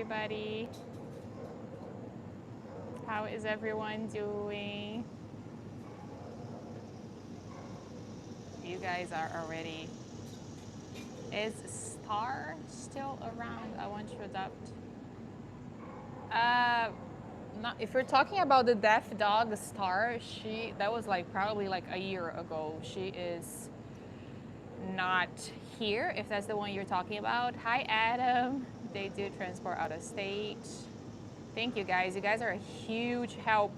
everybody. How is everyone doing? You guys are already. Is Star still around? I want to adopt. Uh, Not, if you're talking about the deaf dog Star, that was like probably like a year ago. She is not here, if that's the one you're talking about. Hi, Adam. They do transport out of state. Thank you guys. You guys are a huge help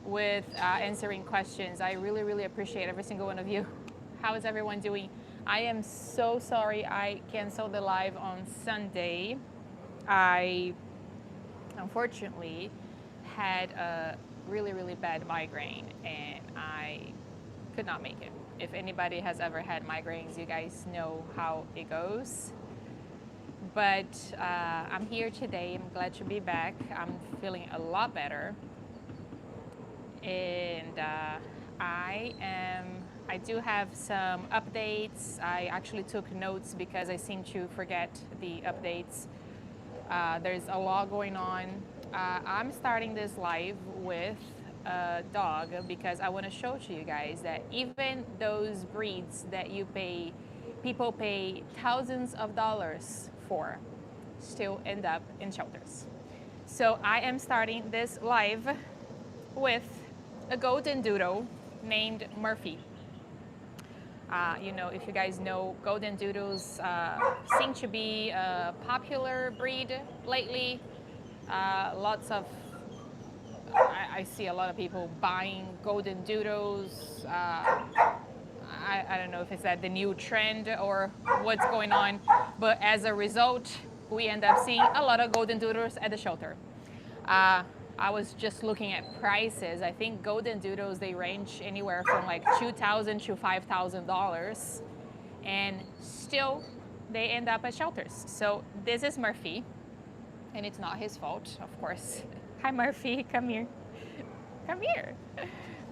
with answering questions. I really, really appreciate every single one of you. How is everyone doing? I am so sorry I canceled the live on Sunday. I unfortunately had a really, really bad migraine and I could not make it. If anybody has ever had migraines, you guys know how it goes. But I'm here today. I'm glad to be back. I'm feeling a lot better. And I do have some updates. I actually took notes because I seem to forget the updates. There's a lot going on. I'm starting this live with a dog because I want to show to you guys that even those breeds that people pay thousands of dollars for, still end up in shelters. So I am starting this live with a golden doodle named Murphy. If you guys know, golden doodles seem to be a popular breed lately. I see a lot of people buying golden doodles. I don't know if it's that the new trend or what's going on, but as a result, we end up seeing a lot of golden doodles at the shelter. I was just looking at prices. I think golden doodles, they range anywhere from like $2,000 to $5,000, and still they end up at shelters. So this is Murphy, and it's not his fault, of course. Hi Murphy, come here. Come here.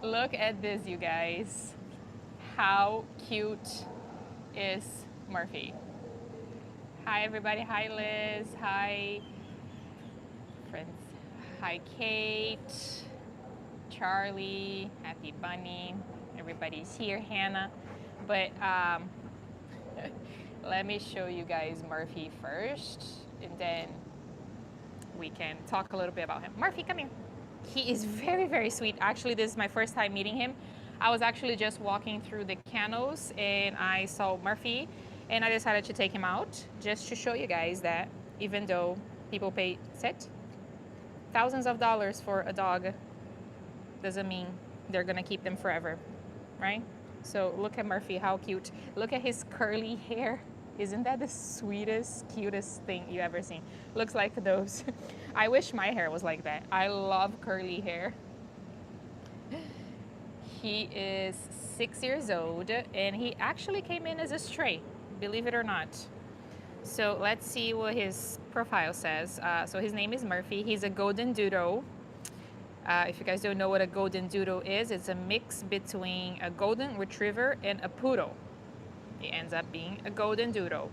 Look at this, you guys. How cute is Murphy? Hi everybody. Hi Liz. Hi friends. Hi Kate. Charlie. Happy Bunny. Everybody's here. Hannah. But let me show you guys Murphy first, and then we can talk a little bit about him. Murphy, come here. He is very, very sweet. Actually, this is my first time meeting him. I was actually just walking through the kennels and I saw Murphy, and I decided to take him out just to show you guys that even though people pay thousands of dollars for a dog, doesn't mean they're gonna keep them forever, right? So look at Murphy, how cute. Look at his curly hair. Isn't that the sweetest, cutest thing you ever seen? Looks like those. I wish my hair was like that. I love curly hair. He is 6 years old and he actually came in as a stray, believe it or not. So let's see what his profile says. So his name is Murphy. He's a golden doodle. If you guys don't know what a golden doodle is, it's a mix between a golden retriever and a poodle. He ends up being a golden doodle.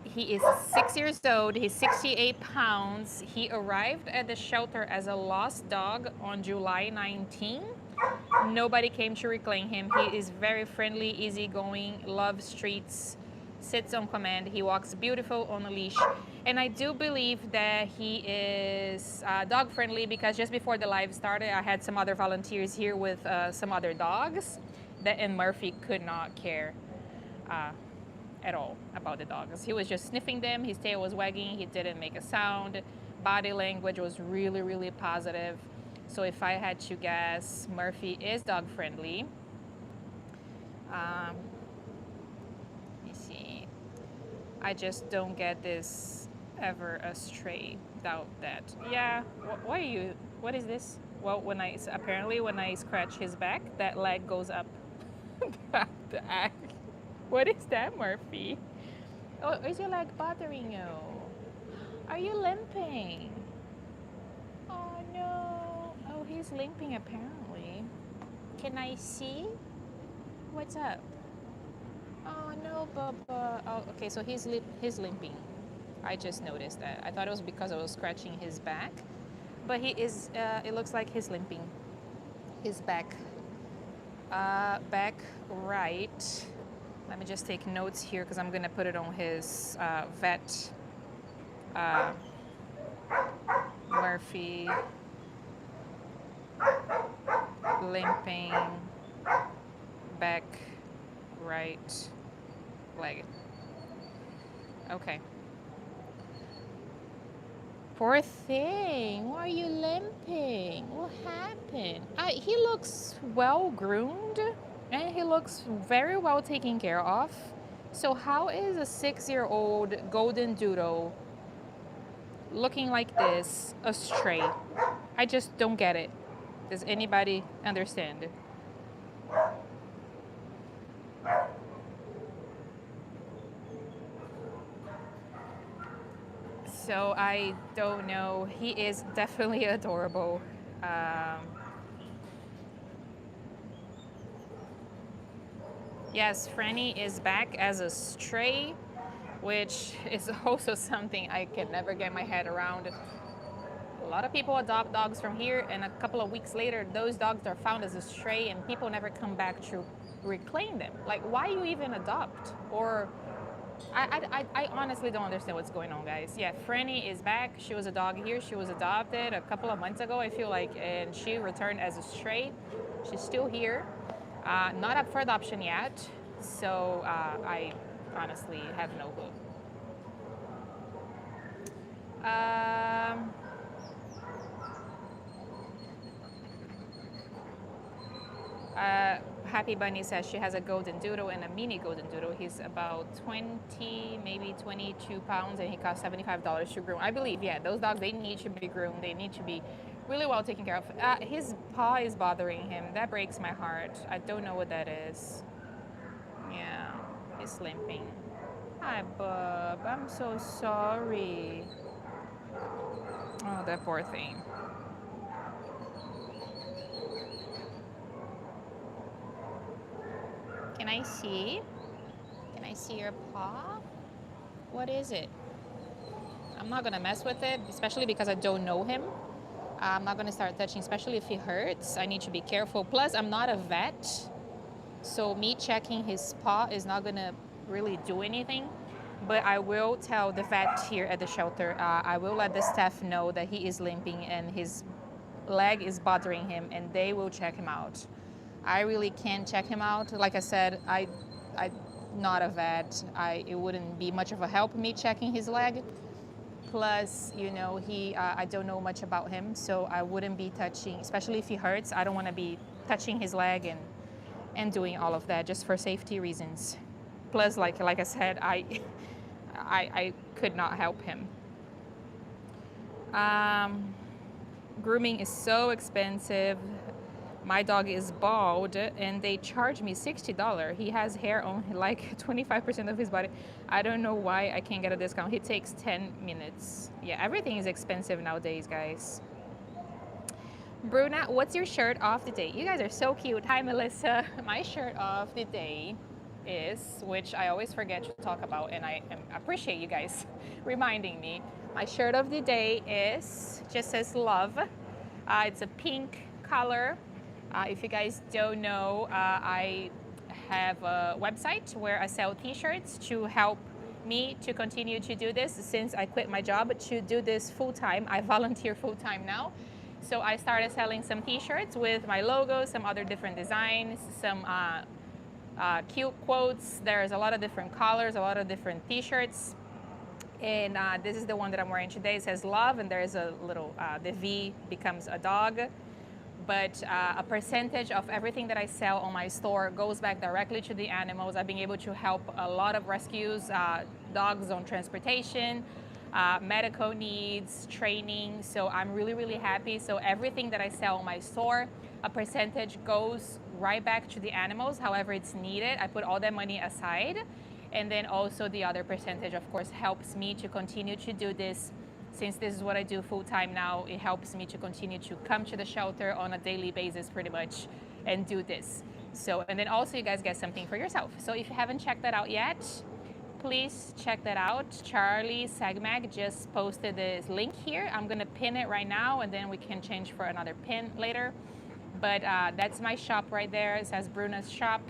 He is 6 years old. He's 68 pounds. He arrived at the shelter as a lost dog on July 19. Nobody came to reclaim him. He is very friendly, easygoing, loves streets, sits on command. He walks beautiful on a leash. And I do believe that he is dog friendly because just before the live started, I had some other volunteers here with some other dogs and Murphy could not care at all about the dogs. He was just sniffing them, his tail was wagging, he didn't make a sound. Body language was really, really positive. So if I had to guess, Murphy is dog friendly. Let me see. I just don't get this ever a stray without that. Yeah, what is this? Well, apparently when I scratch his back, that leg goes up. What is that, Murphy? Oh, is your leg bothering you? Are you limping? Oh no. Oh, he's limping apparently. Can I see? What's up? Oh no, Bubba. Oh, okay, so he's limping. I just noticed that. I thought it was because I was scratching his back, but he is. It looks like he's limping. His back, back right. Let me just take notes here because I'm gonna put it on his vet. Uh, Murphy limping back right leg. Okay. Poor thing. Why are you limping? What happened? He looks well groomed and he looks very well taken care of. So, how is a 6-year-old golden doodle looking like this a stray? I just don't get it. Does anybody understand? So I don't know. He is definitely adorable. Um, yes, Franny is back as a stray, which is also something I can never get my head around. A lot of people adopt dogs from here, and a couple of weeks later, those dogs are found as a stray, and people never come back to reclaim them. Like, why you even adopt? Or I honestly don't understand what's going on, guys. Yeah, Franny is back. She was a dog here. She was adopted a couple of months ago, I feel like, and she returned as a stray. She's still here, not up for adoption yet. So I honestly have no clue. Um, Happy Bunny says she has a golden doodle and a mini golden doodle. He's about 20, maybe 22 pounds, and he costs $75 to groom. I believe, yeah, those dogs, they need to be groomed. They need to be really well taken care of. His paw is bothering him. That breaks my heart. I don't know what that is. Yeah, he's limping. Hi, Bub. I'm so sorry. Oh, that poor thing. Can I see? Can I see your paw? What is it? I'm not gonna mess with it, especially because I don't know him. I'm not gonna start touching, especially if he hurts. I need to be careful. Plus, I'm not a vet, so me checking his paw is not gonna really do anything. But I will tell the vet here at the shelter. I will let the staff know that he is limping and his leg is bothering him, and they will check him out. I really can't check him out. Like I said, I'm not a vet. It wouldn't be much of a help me checking his leg. Plus, I don't know much about him, so I wouldn't be touching, especially if he hurts. I don't want to be touching his leg and doing all of that just for safety reasons. Plus, like I said, I could not help him. Um, Grooming is so expensive. My dog is bald and they charge me $60. He has hair on like 25% of his body. I don't know why I can't get a discount. He takes 10 minutes. Yeah, everything is expensive nowadays, guys. Bruna, what's your shirt of the day? You guys are so cute. Hi, Melissa. My shirt of the day is, which I always forget to talk about, and I appreciate you guys reminding me. My shirt of the day just says love. It's a pink color. If you guys don't know, I have a website where I sell t-shirts to help me to continue to do this since I quit my job to do this full-time. I volunteer full-time now. So I started selling some t-shirts with my logo, some other different designs, some cute quotes. There's a lot of different colors, a lot of different t-shirts. And this is the one that I'm wearing today. It says love, and there's a little, the V becomes a dog. But a percentage of everything that I sell on my store goes back directly to the animals. I've been able to help a lot of rescues, dogs on transportation, medical needs, training. So I'm really, really happy. So everything that I sell on my store, a percentage goes right back to the animals, however it's needed. I put all that money aside. And then also the other percentage, of course, helps me to continue to do this. Since this is what I do full time now, it helps me to continue to come to the shelter on a daily basis pretty much and do this. So, and then also you guys get something for yourself. So if you haven't checked that out yet, please check that out. Charlie Sagmag just posted this link here. I'm gonna pin it right now and then we can change for another pin later. But that's my shop right there. It says Bruna's shop.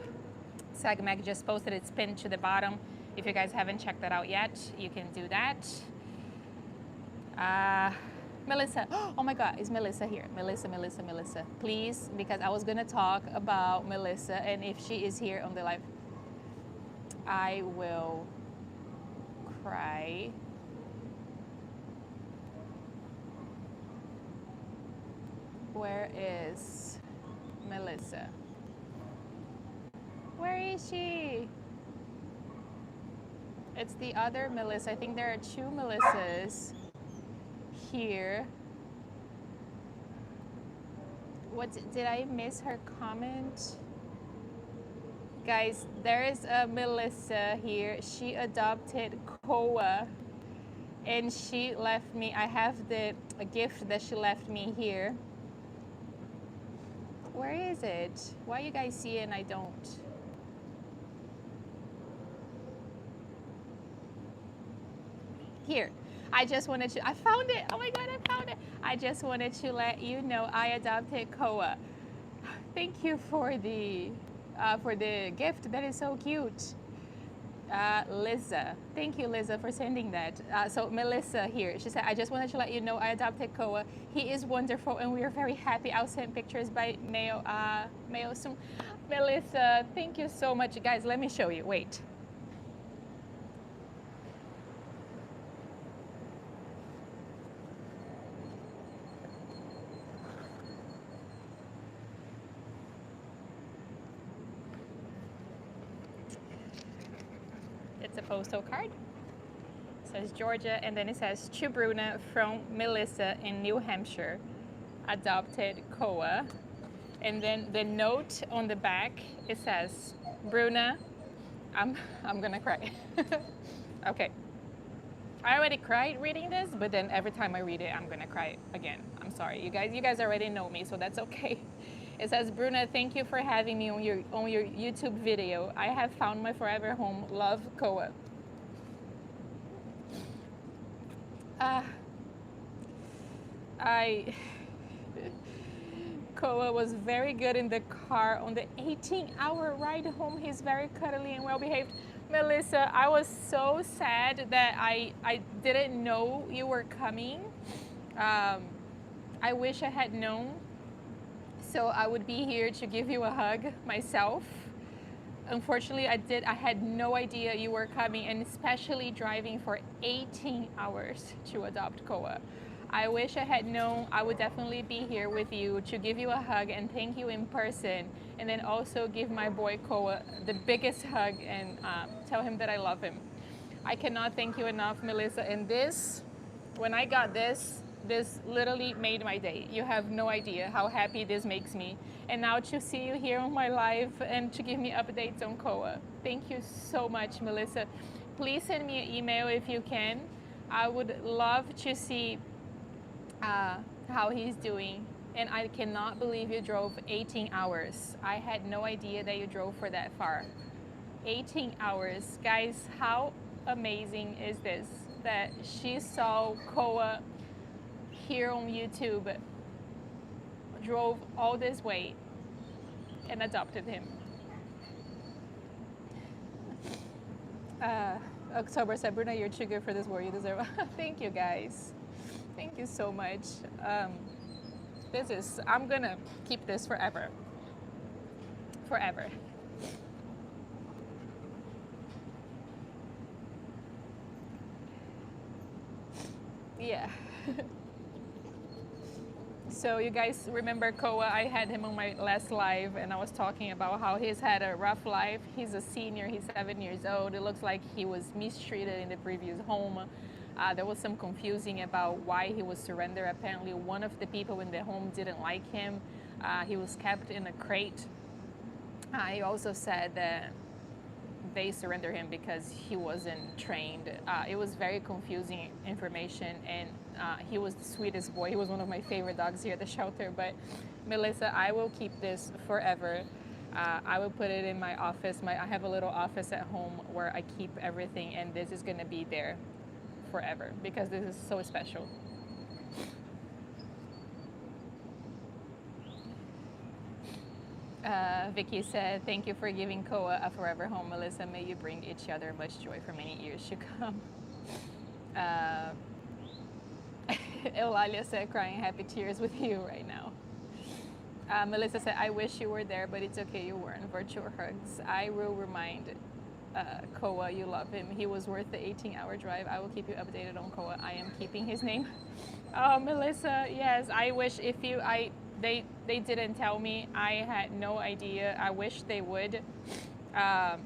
Sagmag just posted its pinned to the bottom. If you guys haven't checked that out yet, you can do that. Melissa, oh my God, is Melissa here? Melissa, please, because I was gonna talk about Melissa, and if she is here on the live, I will cry. Where is Melissa? Where is she? It's the other Melissa. I think there are two Melissas here. What did I miss her comment? Guys, there is a Melissa here. She adopted Koa and she left me, I have a gift that she left me here. Where is it? Why you guys see it and I don't? Here. I just wanted to, I found it. Oh my God, I found it. I just wanted to let you know I adopted Koa. Thank you for the gift. That is so cute. Liza. Thank you, Liza, for sending that. So Melissa here, she said, I just wanted to let you know I adopted Koa. He is wonderful and we are very happy. I'll send pictures by mail soon. Melissa, thank you so much. Guys, let me show you. Wait. It's a postal card. It says Georgia, and then it says to Bruna from Melissa in New Hampshire. Adopted Koa. And then the note on the back, it says, Bruna, I'm gonna cry. Okay. I already cried reading this, but then every time I read it, I'm gonna cry again. I'm sorry. You guys already know me, so that's okay. It says, Bruna, thank you for having me on your YouTube video. I have found my forever home. Love, Koa. Koa was very good in the car on the 18-hour ride home. He's very cuddly and well-behaved. Melissa, I was so sad that I didn't know you were coming. I wish I had known. So I would be here to give you a hug myself. Unfortunately, I had no idea you were coming, and especially driving for 18 hours to adopt Koa. I wish I had known. I would definitely be here with you to give you a hug and thank you in person, and then also give my boy Koa the biggest hug and tell him that I love him. I cannot thank you enough, Melissa. And this, when I got this literally made my day. You have no idea how happy this makes me. And now to see you here on my live and to give me updates on Koa. Thank you so much, Melissa. Please send me an email if you can. I would love to see how he's doing. And I cannot believe you drove 18 hours. I had no idea that you drove for that far. 18 hours. Guys, how amazing is this? That she saw Koa here on YouTube, drove all this way and adopted him. October said, Bruna, you're too good for this world. You deserve. Thank you, guys. Thank you so much. I'm gonna keep this forever. Forever. Yeah. So you guys remember Koa? I had him on my last live and I was talking about how he's had a rough life. He's a senior, he's 7 years old. It looks like he was mistreated in the previous home. There was some confusing about why he was surrendered. Apparently one of the people in the home didn't like him. He was kept in a crate. He also said that they surrendered him because he wasn't trained. It was very confusing information, and he was the sweetest boy. He was one of my favorite dogs here at the shelter. But Melissa, I will keep this forever. I will put it in my office. I have a little office at home where I keep everything, and this is going to be there forever because this is so special. Vicky said, "Thank you for giving Koa a forever home, Melissa. May you bring each other much joy for many years to come." Uh, Eulalia said, "Crying happy tears with you right now." Melissa said, "I wish you were there, but it's okay, you weren't. Virtual hugs. I will remind Koa you love him. He was worth the 18-hour drive. I will keep you updated on Koa. I am keeping his name." Oh, Melissa, yes. I wish if you, they didn't tell me. I had no idea. I wish they would. Um,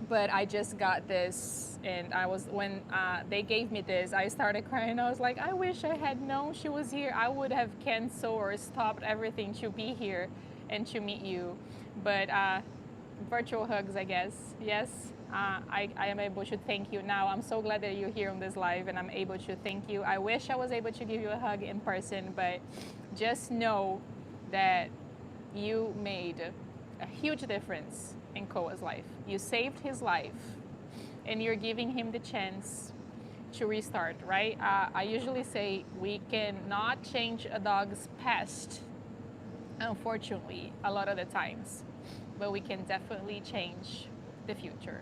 but I just got this, and when they gave me this, I started crying. I was like, I wish I had known she was here. I would have canceled or stopped everything to be here and to meet you. But virtual hugs, I guess. Yes, I am able to thank you now. I'm so glad that you're here on this live, and I'm able to thank you. I wish I was able to give you a hug in person, but just know that you made a huge difference in Koa's life. You saved his life, and you're giving him the chance to restart, right? I usually say we cannot change a dog's past, unfortunately, a lot of the times, but we can definitely change the future,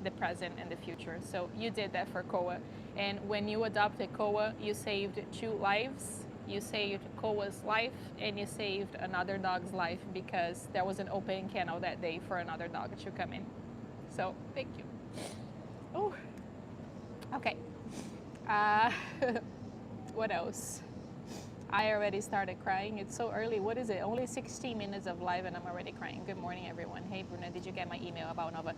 the present and the future. So you did that for Koa, and when you adopted Koa, you saved 2 lives. You saved Koa's life, and you saved another dog's life because there was an open kennel that day for another dog to come in. So thank you. Oh, okay. Uh, what else? I already started crying. It's so early. What is it? Only 16 minutes of live and I'm already crying. Good morning, everyone. Hey, Bruna, did you get my email about Nova?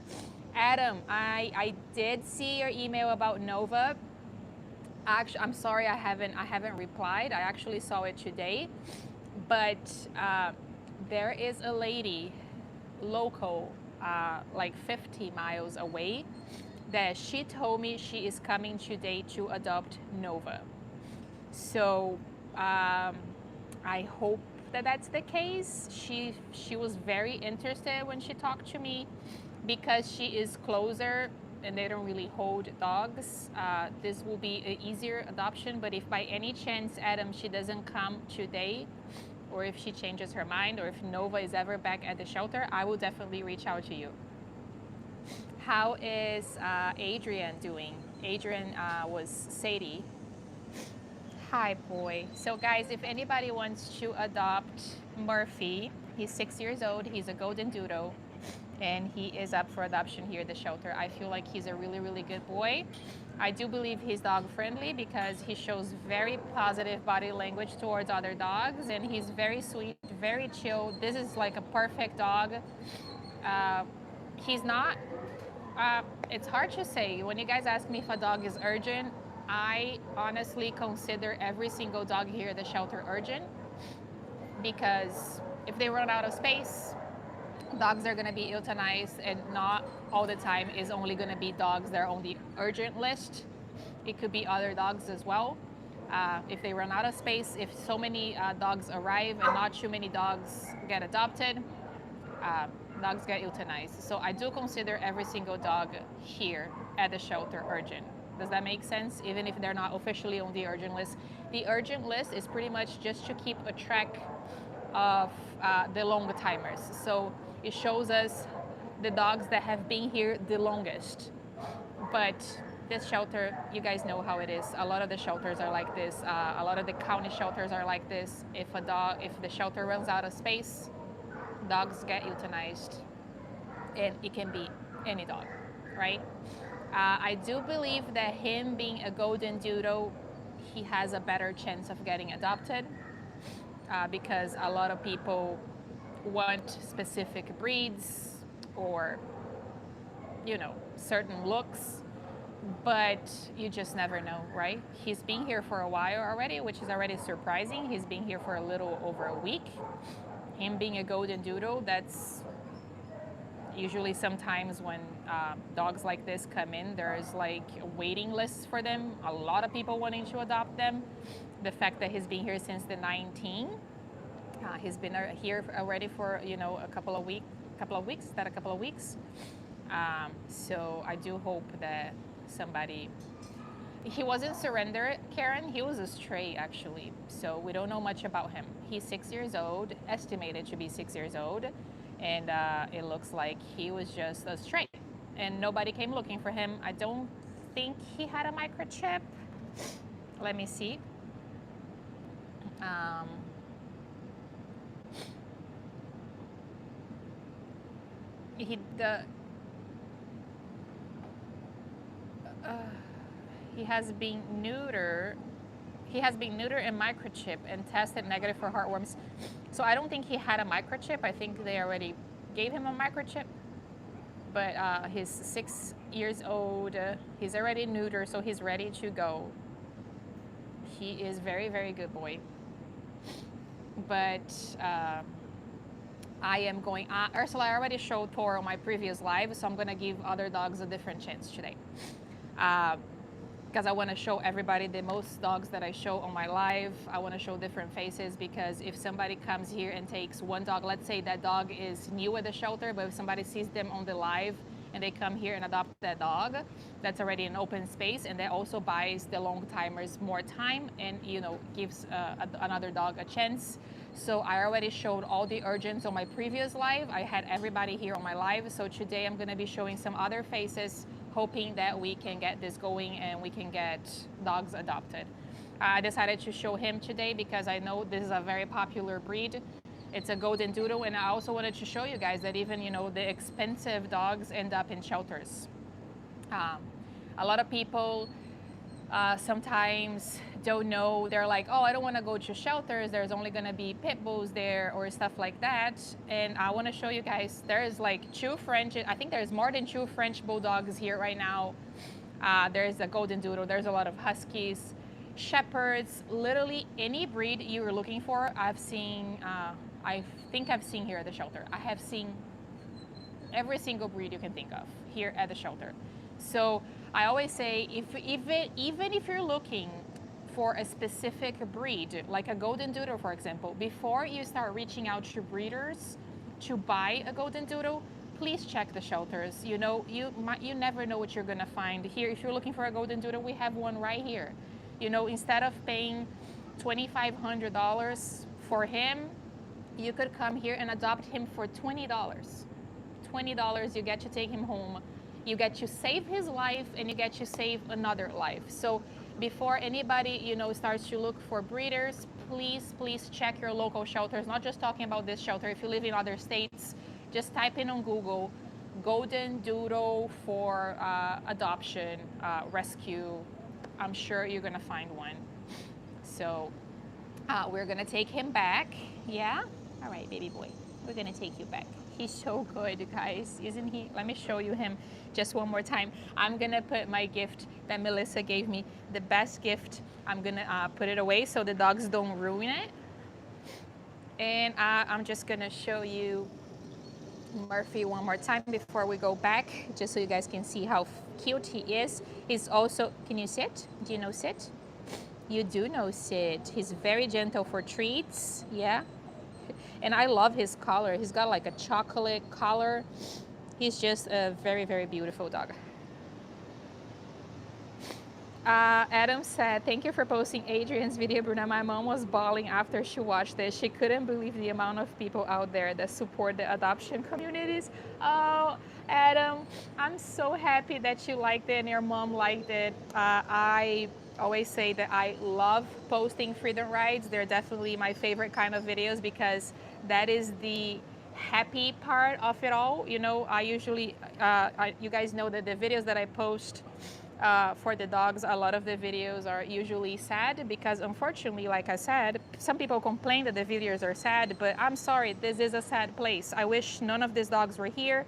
Adam, I did see your email about Nova. Actually, I'm sorry I haven't replied. I actually saw it today, but there is a lady local, like 50 miles away, that she told me she is coming today to adopt Nova. So I hope that that's the case. She was very interested when she talked to me because she is closer and they don't really hold dogs. This will be an easier adoption, but if by any chance, Adam, she doesn't come today, or if she changes her mind, or if Nova is ever back at the shelter, I will definitely reach out to you. How is Adrian doing? Adrian was Sadie. Hi, boy. So guys, if anybody wants to adopt Murphy, he's 6 years old, he's a golden doodle, and he is up for adoption here at the shelter. I feel like he's a really, really good boy. I do believe he's dog friendly because he shows very positive body language towards other dogs, and he's very sweet, very chill. This is like a perfect dog. He's not, it's hard to say. When you guys ask me if a dog is urgent, I honestly consider every single dog here at the shelter urgent, because if they run out of space, dogs are going to be euthanized, and not all the time is only going to be dogs that are on the urgent list. It could be other dogs as well. If they run out of space, if so many dogs arrive and not too many dogs get adopted, dogs get euthanized. So I do consider every single dog here at the shelter urgent. Does that make sense? Even if they're not officially on the urgent list. The urgent list is pretty much just to keep a track of the long timers. So it shows us the dogs that have been here the longest. But this shelter, you guys know how it is. A lot of the shelters are like this. A lot of the county shelters are like this. If the shelter runs out of space, dogs get euthanized, and it can be any dog, right? I do believe that him being a golden doodle, he has a better chance of getting adopted because a lot of people want specific breeds or, certain looks, but you just never know, right? He's been here for a while already, which is already surprising. He's been here for a little over a week. Him being a golden doodle, that's usually sometimes when dogs like this come in, there's like a waiting list for them. A lot of people wanting to adopt them. The fact that he's been here since the 19th, He's been here already for a couple of weeks. Is that a couple of weeks? So I do hope that somebody. He wasn't surrendered, Karen. He was a stray actually. So we don't know much about him. He's 6 years old, estimated to be 6 years old, and it looks like he was just a stray, and nobody came looking for him. I don't think he had a microchip. Let me see. Um, he the he has been neutered. He has been neutered and microchipped and tested negative for heartworms. So I don't think he had a microchip. I think they already gave him a microchip. But he's 6 years old. He's already neutered, so he's ready to go. He is very, very good boy. But I am going. Ursula, I already showed Thor on my previous live, so I'm going to give other dogs a different chance today. Because I want to show everybody the most dogs that I show on my live. I want to show different faces, because if somebody comes here and takes one dog, let's say that dog is new at the shelter, but if somebody sees them on the live and they come here and adopt that dog, that's already an open space, and that also buys the long timers more time and gives another dog a chance. So I already showed all the urgents on my previous live. I had everybody here on my live. So today I'm going to be showing some other faces, hoping that we can get this going and we can get dogs adopted. I decided to show him today because I know this is a very popular breed. It's a golden doodle, and I also wanted to show you guys that even the expensive dogs end up in shelters. A lot of people sometimes don't know. They're like, oh, I don't want to go to shelters, there's only going to be pit bulls there or stuff like that. And I want to show you guys, there's like I think there's more than 2 French bulldogs here right now. There's a golden doodle, there's a lot of huskies, shepherds, literally any breed you were looking for. I've seen, I think I've seen here at the shelter. I have seen every single breed you can think of here at the shelter. So I always say, even if you're looking for a specific breed, like a golden doodle, for example, before you start reaching out to breeders to buy a golden doodle, please check the shelters. You never know what you're gonna find here. If you're looking for a golden doodle, we have one right here. Instead of paying $2,500 for him, you could come here and adopt him for $20. $20, you get to take him home. You get to save his life, and you get to save another life. So before anybody, starts to look for breeders, please check your local shelters. Not just talking about this shelter. If you live in other states, just type in on Google, golden doodle for adoption, rescue. I'm sure you're gonna find one. So we're gonna take him back. Yeah? All right, baby boy, we're gonna take you back. He's so good, guys, isn't he? Let me show you him just one more time. I'm gonna put my gift that Melissa gave me, the best gift. I'm gonna put it away so the dogs don't ruin it. And I'm just gonna show you Murphy one more time before we go back, just so you guys can see how cute he is. He's also, can you sit? Do you know sit? You do know sit. He's very gentle for treats, yeah. And I love his color. He's got like a chocolate color. He's just a very, very beautiful dog. Adam said, thank you for posting Adrian's video, Bruna. My mom was bawling after she watched this. She couldn't believe the amount of people out there that support the adoption communities. Oh, Adam, I'm so happy that you liked it and your mom liked it. I always say that I love posting freedom rides. They're definitely my favorite kind of videos, because that is the happy part of it all. I usually, you guys know that the videos that I post for the dogs, a lot of the videos are usually sad, because unfortunately, like I said, some people complain that the videos are sad, but I'm sorry, this is a sad place. I wish none of these dogs were here.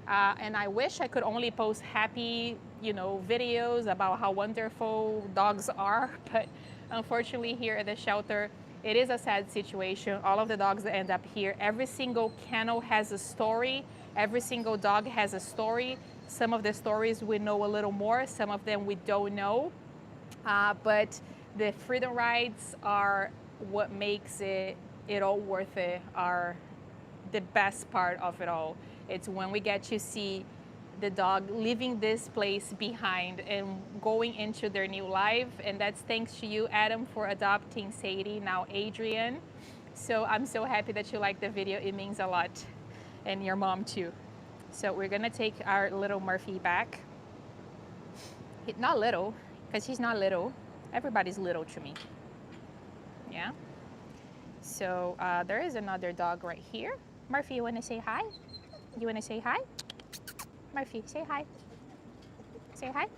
And I wish I could only post happy, videos about how wonderful dogs are. But unfortunately, here at the shelter, it is a sad situation. All of the dogs that end up here, every single kennel has a story. Every single dog has a story. Some of the stories we know a little more, some of them we don't know. But the freedom rides are what makes it it all worth it. The best part of it all. It's when we get to see the dog leaving this place behind and going into their new life. And that's thanks to you, Adam, for adopting Sadie, now Adrian. So I'm so happy that you like the video. It means a lot. And your mom too. So we're gonna take our little Murphy back. Not little, because he's not little. Everybody's little to me. Yeah. So there is another dog right here. Murphy, you wanna say hi? You wanna say hi? Murphy, say hi. Say hi.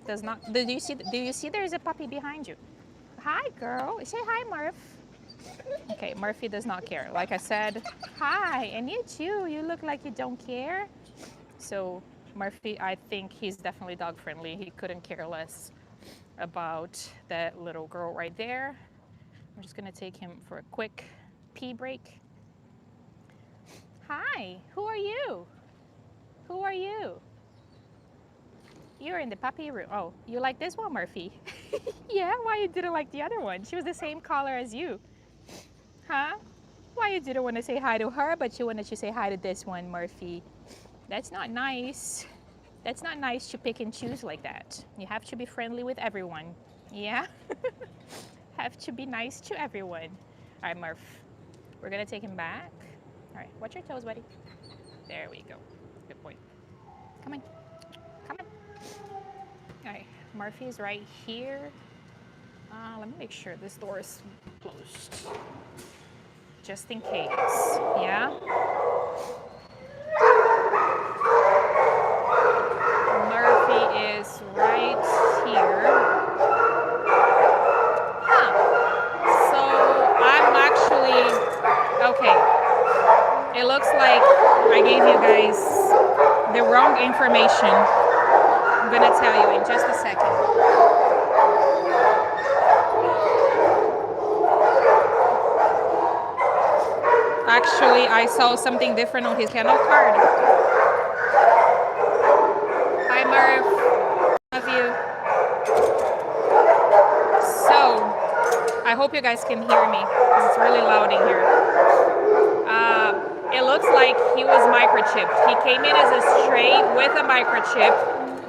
Does not. Do you see? Do you see? There's a puppy behind you. Hi, girl. Say hi, Murph. Okay, Murphy does not care. Like I said, hi, and you too. You look like you don't care. So Murphy, I think he's definitely dog friendly. He couldn't care less about that little girl right there. I'm just gonna take him for a quick pee break. Hi, who are you? Who are you? You're in the puppy room. Oh, you like this one, Murphy? Yeah, why you didn't like the other one? She was the same color as you. Huh? Why you didn't want to say hi to her, but you wanted to say hi to this one, Murphy? That's not nice. That's not nice to pick and choose like that. You have to be friendly with everyone. Yeah? Have to be nice to everyone. All right, Murph. We're gonna take him back. All right, watch your toes, buddy. There we go. Good boy. Come on. Come on. All right, Murphy's right here. Let me make sure this door is closed. Just in case, yeah? Murphy is right here. Huh. So I'm actually, okay. It looks like I gave you guys the wrong information. I'm gonna tell you in just a second. Actually, I saw something different on his kennel card. Hi, Murph. Love you. So, I hope you guys can hear me because it's really loud in here. It looks like he was microchipped. He came in as a stray with a microchip.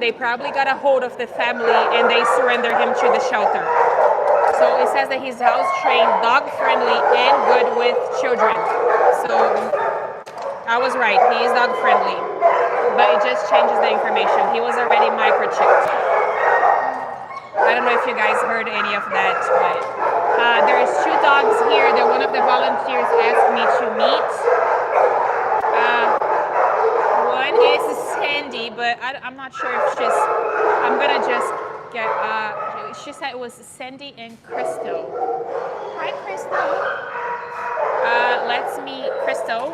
They probably got a hold of the family and they surrendered him to the shelter. So it says that he's house trained, dog friendly, and good with children. So I was right, he is dog friendly, but it just changes the information. He was already microchipped. I don't know if you guys heard any of that, but there's two dogs here that one of the volunteers asked me to meet. One is Sandy, but I'm not sure if I'm gonna just get, she said it was Sandy and Crystal. Hi, Crystal. Let's meet Crystal.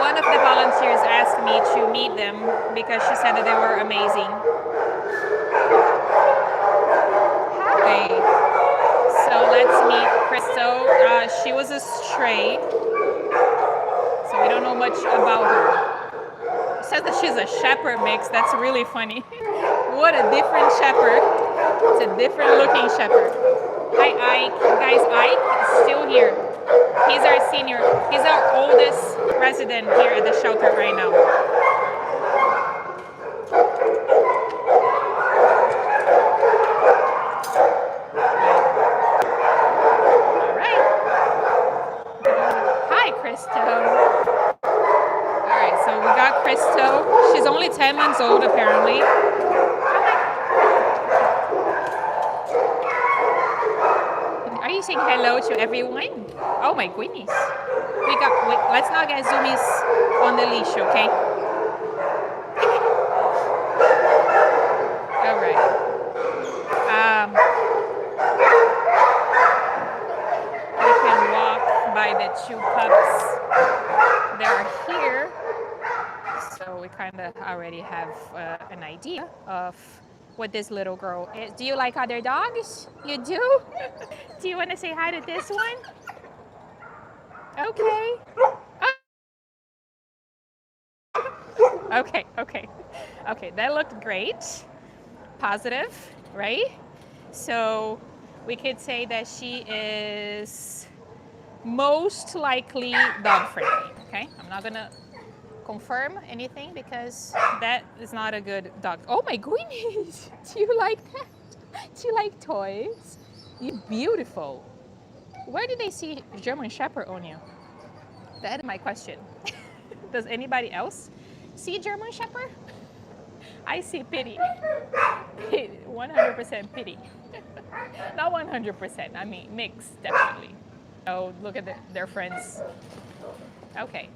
One of the volunteers asked me to meet them because she said that they were amazing. Hi. So let's meet Crystal. She was a stray, so we don't know much about her. It says that she's a shepherd mix. That's really funny. What a different shepherd. It's a different looking shepherd. Hi, Ike. Guys, Ike is still here. He's our senior. He's our oldest resident here at the shelter right now. All right. Hi, Crystal. All right, so we got Crystal. She's only 10 months old, apparently. Are you saying hello to everyone? Oh my goodness. Wait, let's not get zoomies on the leash, okay? All right. We can walk by the two pups that are here. So we kind of already have an idea of what this little girl is. Do you like other dogs? You do? Do you want to say hi to this one? Okay. Okay, that looked great. Positive, right? So we could say that she is most likely dog friendly. Okay, I'm not gonna confirm anything because that is not a good dog. Oh my goodness, do you like that? Do you like toys? You beautiful. Where did they see German Shepherd on you? That is my question. Does anybody else see German Shepherd? I see pity. 100% pity. Not 100%, I mean mixed, definitely. Oh, look at their friends. Okay.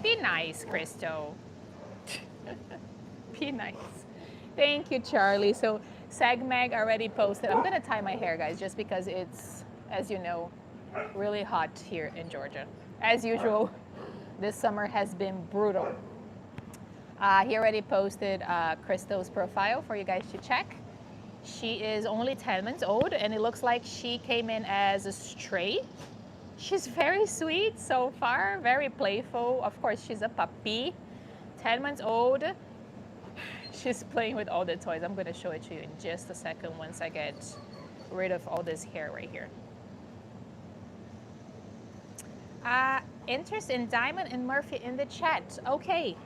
Be nice, Christo. Be nice. Thank you, Charlie. So SagMag already posted. I'm gonna tie my hair, guys, just because it's, as you know, really hot here in Georgia. As usual, this summer has been brutal. He already posted Christo's profile for you guys to check. She is only 10 months old, and it looks like she came in as a stray. She's very sweet so far, very playful. Of course, she's a puppy, 10 months old. She's playing with all the toys. I'm gonna show it to you in just a second once I get rid of all this hair right here. Interest in Diamond and Murphy in the chat. Okay,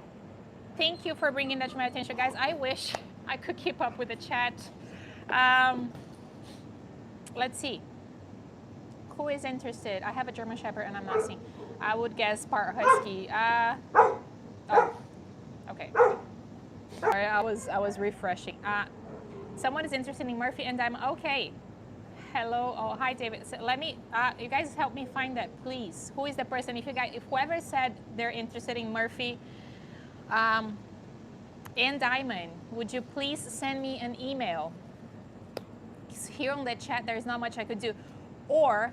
thank you for bringing that to my attention, guys. I wish I could keep up with the chat. Let's see. Who is interested? I have a German Shepherd and I'm not seeing. I would guess part Husky. Oh, okay. All right, I was refreshing. Someone is interested in Murphy and Diamond. Okay. Hello. Oh, hi, David. So let me. You guys help me find that, please. Who is the person? If whoever said they're interested in Murphy, and Diamond, would you please send me an email? Here on the chat, there's not much I could do, or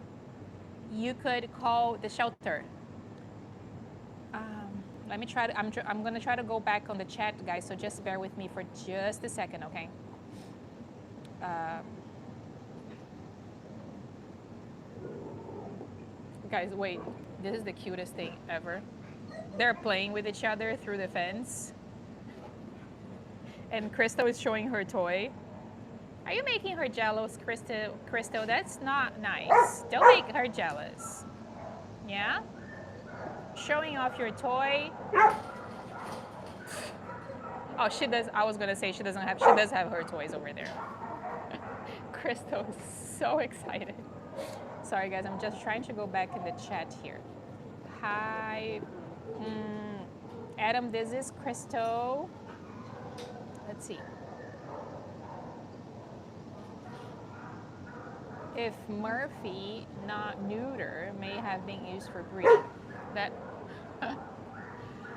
you could call the shelter. Let me try to, I'm gonna try to go back on the chat, guys, so just bear with me for just a second, okay? Guys, wait, this is the cutest thing ever. They're playing with each other through the fence. And Crystal is showing her toy. Are you making her jealous, Crystal? That's not nice. Don't make her jealous. Yeah? Showing off your toy. Oh, she does. I was gonna say she does have her toys over there. Crystal is so excited. Sorry, guys. I'm just trying to go back in the chat here. Hi, Adam. This is Crystal. Let's see. If Murphy, not neuter, may have been used for breeding. That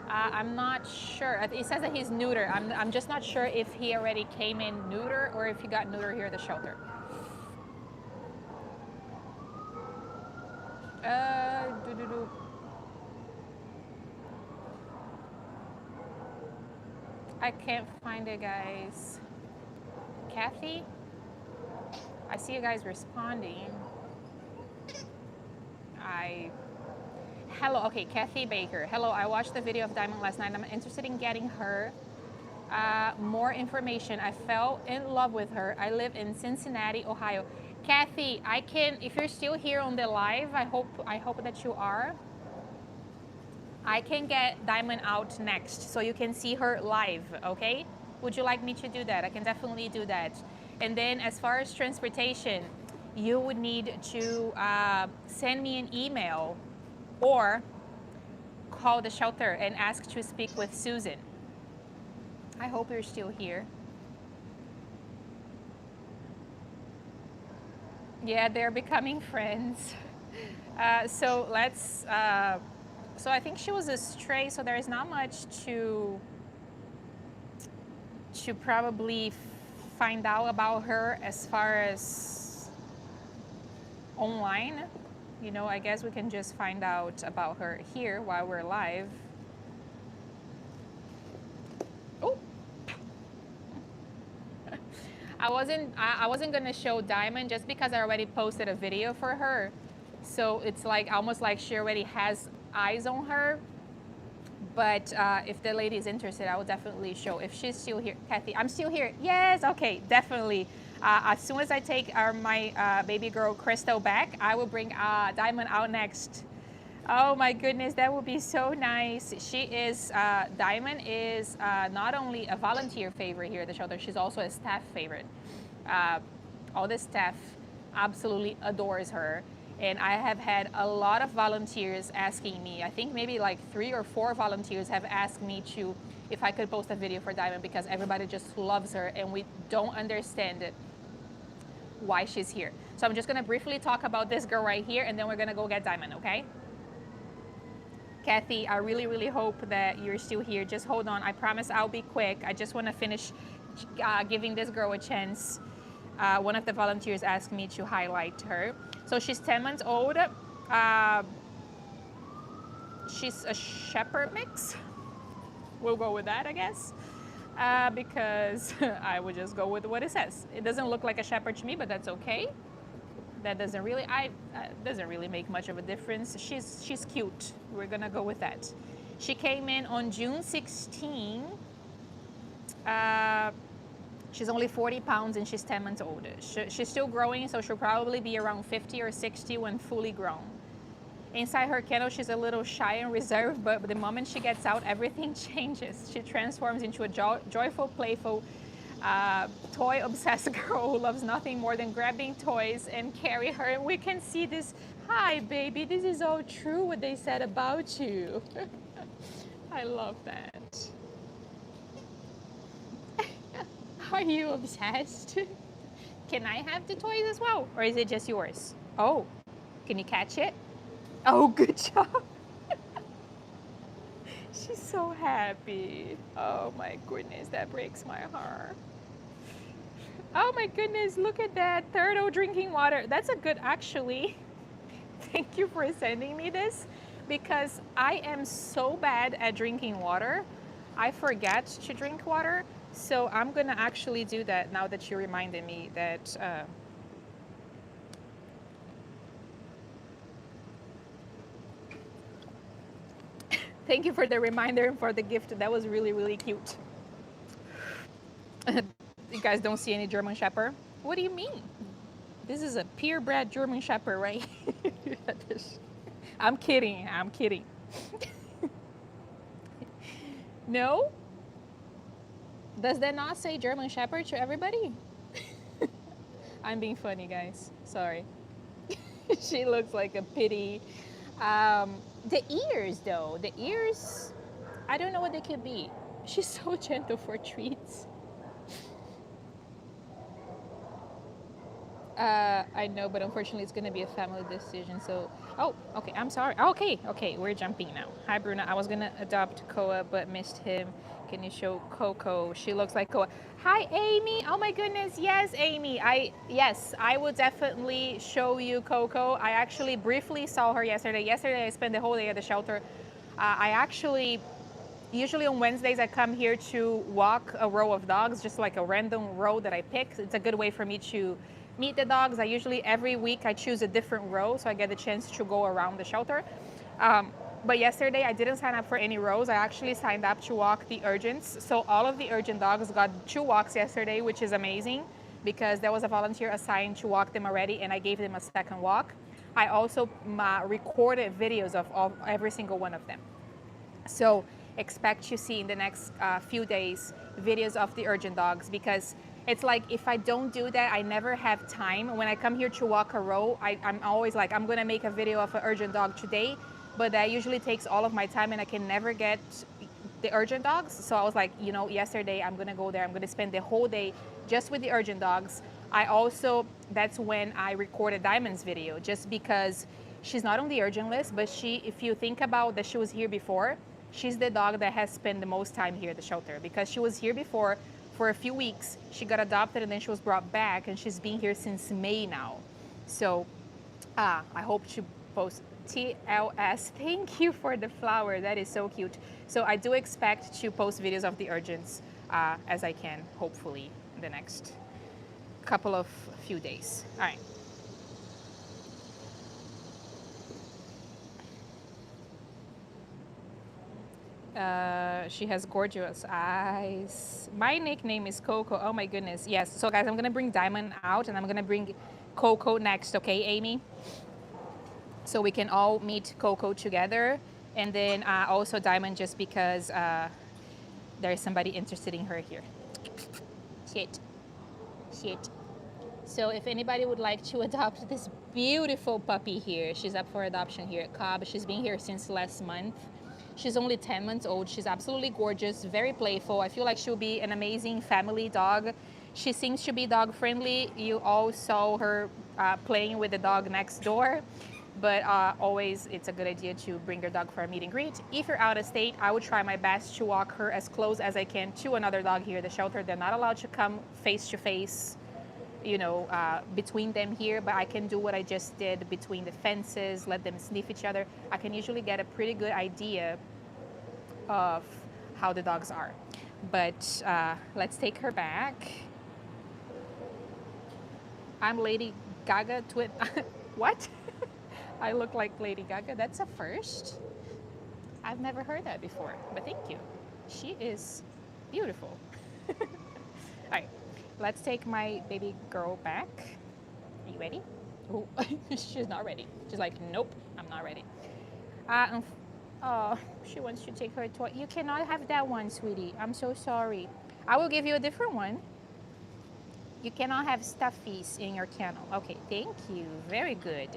I'm not sure. It says that he's neuter. I'm just not sure if he already came in neuter or if he got neuter here at the shelter. I can't find it, guys. Kathy? I see you guys responding. Hello, okay, Kathy Baker. Hello, I watched the video of Diamond last night. I'm interested in getting her more information. I fell in love with her. I live in Cincinnati, Ohio. Kathy, if you're still here on the live, I hope that you are. I can get Diamond out next so you can see her live, okay? Would you like me to do that? I can definitely do that. And then as far as transportation, you would need to send me an email or call the shelter and ask to speak with Susan. I hope you're still here. Yeah, they're becoming friends. So let's, so I think she was a stray, so there is not much to probably find out about her as far as online. You know, I guess we can just find out about her here while we're live. Oh, I wasn't gonna show Diamond just because I already posted a video for her. So it's like almost like she already has eyes on her. But if the lady is interested, I will definitely show. If she's still here, Kathy, I'm still here. Yes, okay, definitely. As soon as I take my baby girl Crystal back, I will bring Diamond out next. Oh my goodness, that would be so nice. She is, Diamond is not only a volunteer favorite here at the shelter, she's also a staff favorite. Uh, all the staff absolutely adores her. And I have had a lot of volunteers asking me, I think maybe like 3 or 4 volunteers have asked me to, if I could post a video for Diamond because everybody just loves her and we don't understand it, why she's here. So I'm just gonna briefly talk about this girl right here and then we're gonna go get Diamond, okay? Kathy, I really, really hope that you're still here. Just hold on. I promise I'll be quick. I just want to finish giving this girl a chance. One of the volunteers asked me to highlight her. So she's 10 months old. She's a shepherd mix. We'll go with that, I guess, because I would just go with what it says. It doesn't look like a shepherd to me, but that's okay. That doesn't really make much of a difference. She's cute. We're gonna go with that. She came in on June 16. She's only 40 pounds and she's 10 months old. She's still growing, so she'll probably be around 50 or 60 when fully grown. Inside her kennel, she's a little shy and reserved, but the moment she gets out, everything changes. She transforms into a joyful, playful, toy-obsessed girl who loves nothing more than grabbing toys and carry her. And we can see this. Hi, baby. This is all true what they said about you. I love that. Are you obsessed? Can I have the toys as well? Or is it just yours? Oh, can you catch it? Oh, good job. She's so happy. Oh my goodness, that breaks my heart. Oh my goodness, look at that turtle drinking water. That's a good, actually. Thank you for sending me this because I am so bad at drinking water. I forget to drink water. So I'm gonna actually do that now that you reminded me that thank you for the reminder and for the gift. That was really, really cute. You guys don't see any German Shepherd? What do you mean? This is a purebred German Shepherd, right? I'm kidding. I'm kidding. No? Does that not say German Shepherd to everybody? I'm being funny, guys. Sorry. She looks like a pity. The ears, though. The ears, I don't know what they could be. She's so gentle for treats. I know, but unfortunately it's going to be a family decision. So, oh, okay, I'm sorry. Okay, we're jumping now. Hi, Bruna. I was going to adopt Koa, but missed him. Can you show Coco? She looks like Koa. Hi, Amy. Oh my goodness. Yes, Amy. Yes, I will definitely show you Coco. I actually briefly saw her yesterday. Yesterday, I spent the whole day at the shelter. Usually on Wednesdays, I come here to walk a row of dogs, just like a random row that I pick. It's a good way for me to meet the dogs. I usually, every week, I choose a different row, so I get the chance to go around the shelter. But yesterday, I didn't sign up for any rows. I actually signed up to walk the urgents. So all of the urgent dogs got 2 walks yesterday, which is amazing because there was a volunteer assigned to walk them already, and I gave them a second walk. I also recorded videos of every single one of them. So expect to see in the next few days videos of the urgent dogs because it's like if I don't do that, I never have time. When I come here to walk a row, I'm always like, I'm gonna make a video of an urgent dog today, but that usually takes all of my time and I can never get the urgent dogs. So I was like, you know, yesterday I'm gonna go there, I'm gonna spend the whole day just with the urgent dogs. That's when I recorded Diamond's video, just because she's not on the urgent list, but if you think about that she was here before, she's the dog that has spent the most time here at the shelter because she was here before for a few weeks. She got adopted and then she was brought back and she's been here since May now. So I hope to post TLS. Thank you for the flower. That is so cute. So I do expect to post videos of the urgents as I can, hopefully, in the next few days. All right. She has gorgeous eyes. My nickname is Coco. Oh my goodness. Yes. So guys, I'm gonna bring Diamond out and I'm gonna bring Coco next, okay, Amy? So we can all meet Coco together. And then also Diamond just because there's somebody interested in her here. Shit. Shit. So if anybody would like to adopt this beautiful puppy here, she's up for adoption here at Cobb. She's been here since last month. She's only 10 months old. She's absolutely gorgeous, very playful. I feel like she'll be an amazing family dog. She seems to be dog friendly. You all saw her playing with the dog next door, but always it's a good idea to bring your dog for a meet and greet. If you're out of state, I would try my best to walk her as close as I can to another dog here at the shelter. They're not allowed to come face to face, you know, between them here, but I can do what I just did between the fences, let them sniff each other. I can usually get a pretty good idea of how the dogs are. But let's take her back. I'm Lady Gaga twin. What? I look like Lady Gaga. That's a first. I've never heard that before, but thank you. She is beautiful. All right. Let's take my baby girl back. Are you ready? Oh, she's not ready. She's like, nope, I'm not ready. Oh, she wants to take her toy. You cannot have that one, sweetie. I'm so sorry. I will give you a different one. You cannot have stuffies in your kennel. Okay, thank you. Very good.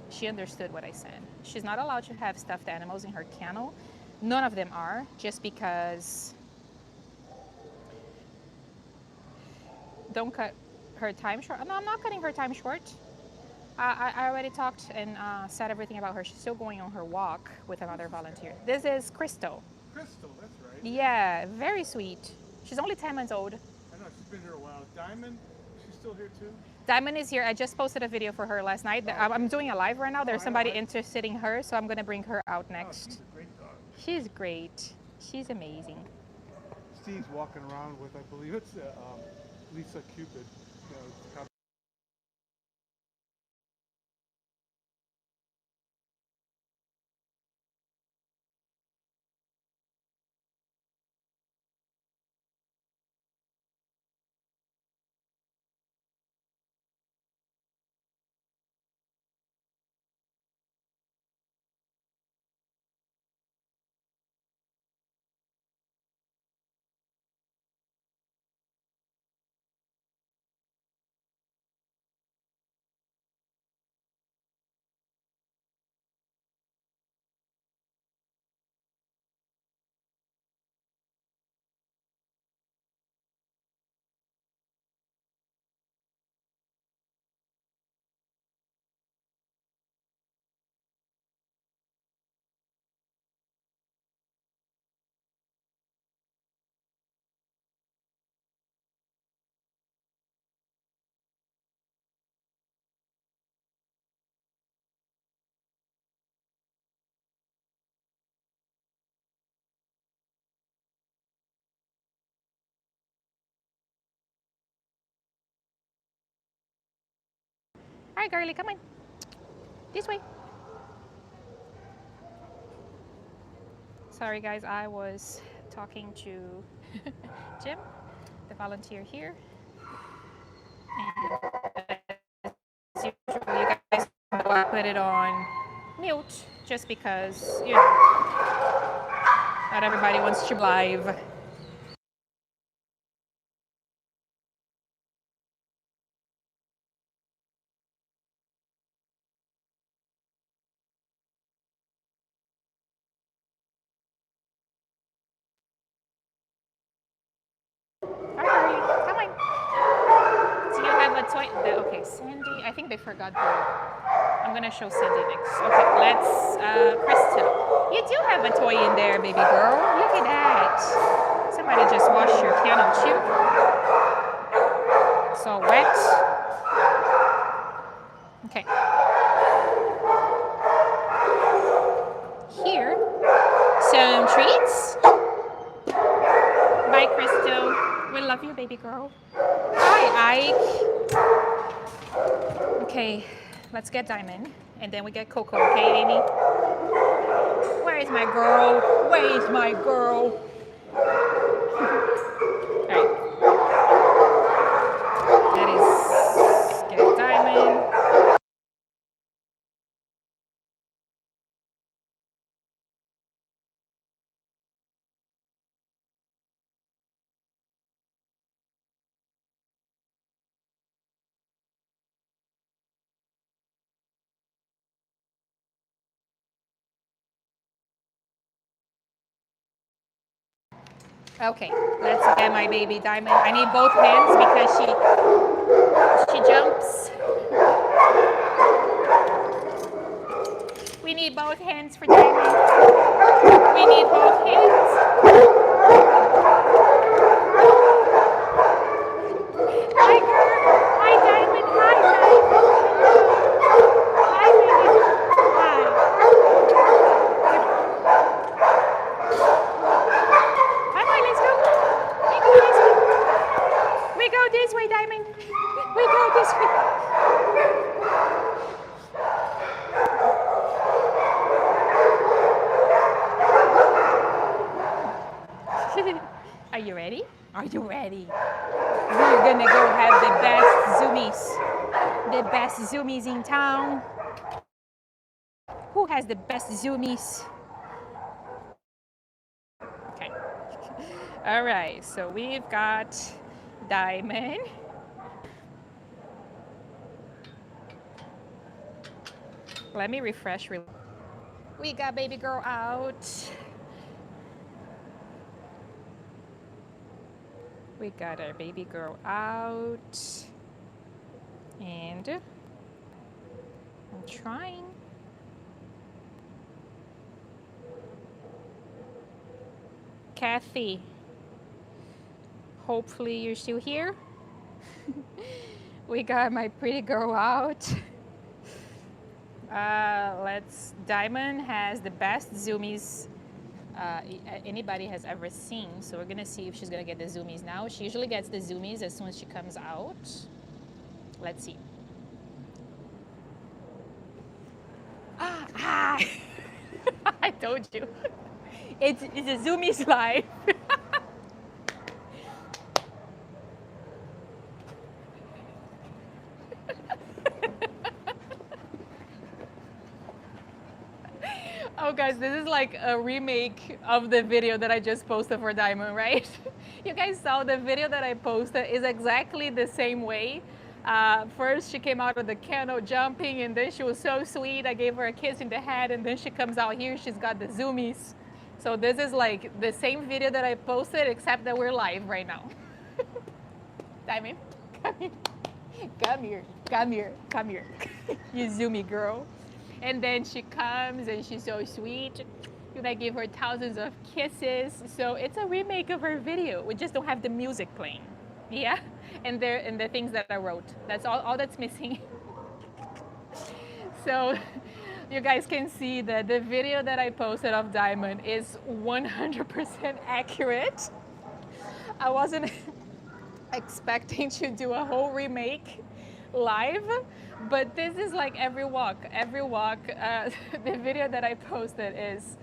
She understood what I said. She's not allowed to have stuffed animals in her kennel. None of them are, just because. Don't cut her time short. No, I'm not cutting her time short. I already talked and said everything about her. She's still going on her walk with another volunteer. This is Crystal. Crystal, that's right. Yeah, very sweet. She's only 10 months old. I know, she's been here a while. Diamond, she's still here too? Diamond is here. I just posted a video for her last night. I'm doing a live right now. There's somebody interested in her, so I'm going to bring her out next. Oh, she's a great dog. She's great. She's amazing. Steve's walking around with, I believe it's Lisa Cupid. You know, All right, girly, come on. This way. Sorry, guys. I was talking to Jim, the volunteer here. And as usual, you guys know I put it on mute just because, you know, not everybody wants to live. All right, come on. So you have a toy. Okay, Sandy. I think they forgot the. I'm gonna show Sandy next. Okay, let's. Crystal, you do have a toy in there, baby girl. Look at that. Somebody just washed your kennel too. It's all wet. Okay. Here, some treats. Bye, Crystal. We love you, baby girl. Hi, Ike. Okay, let's get Diamond, and then we get Coco, okay, Amy? Where is my girl? Where is my girl? All right. That is get Diamond. Okay, let's get my baby Diamond. I need both hands because she jumps. We need both hands for Diamond. We need both hands. Hi, girl. Hi, Diamond. Hi, Diamond. Hi, baby. Hi. Come on, let's go. We go this way. We go this way, Diamond. We go this way. Are you ready? Are you ready? We're gonna go have the best zoomies. The best zoomies in town. Who has the best zoomies? Okay. All right, so we've got Diamond. Let me refresh. We got baby girl out. We got our baby girl out. And I'm trying. Kathy, hopefully you're still here. We got my pretty girl out. Diamond has the best zoomies anybody has ever seen. So we're gonna see if she's gonna get the zoomies now. She usually gets the zoomies as soon as she comes out. Let's see. Ah! I told you. It's a zoomies life. Oh guys, this is like a remake of the video that I just posted for Diamond, right? You guys saw the video that I posted is exactly the same way. First she came out of the kennel jumping, and then she was so sweet. I gave her a kiss in the head, and then she comes out here, she's got the zoomies. So this is like the same video that I posted, except that we're live right now. Diamond, come here. Come here, come here, come here. You zoomy girl. And then she comes and she's so sweet. You might give her thousands of kisses. So it's a remake of her video. We just don't have the music playing. Yeah? And the things that I wrote. That's all that's missing. So you guys can see that the video that I posted of Diamond is 100% accurate. I wasn't expecting to do a whole remake live, but this is like every walk. The video that I posted is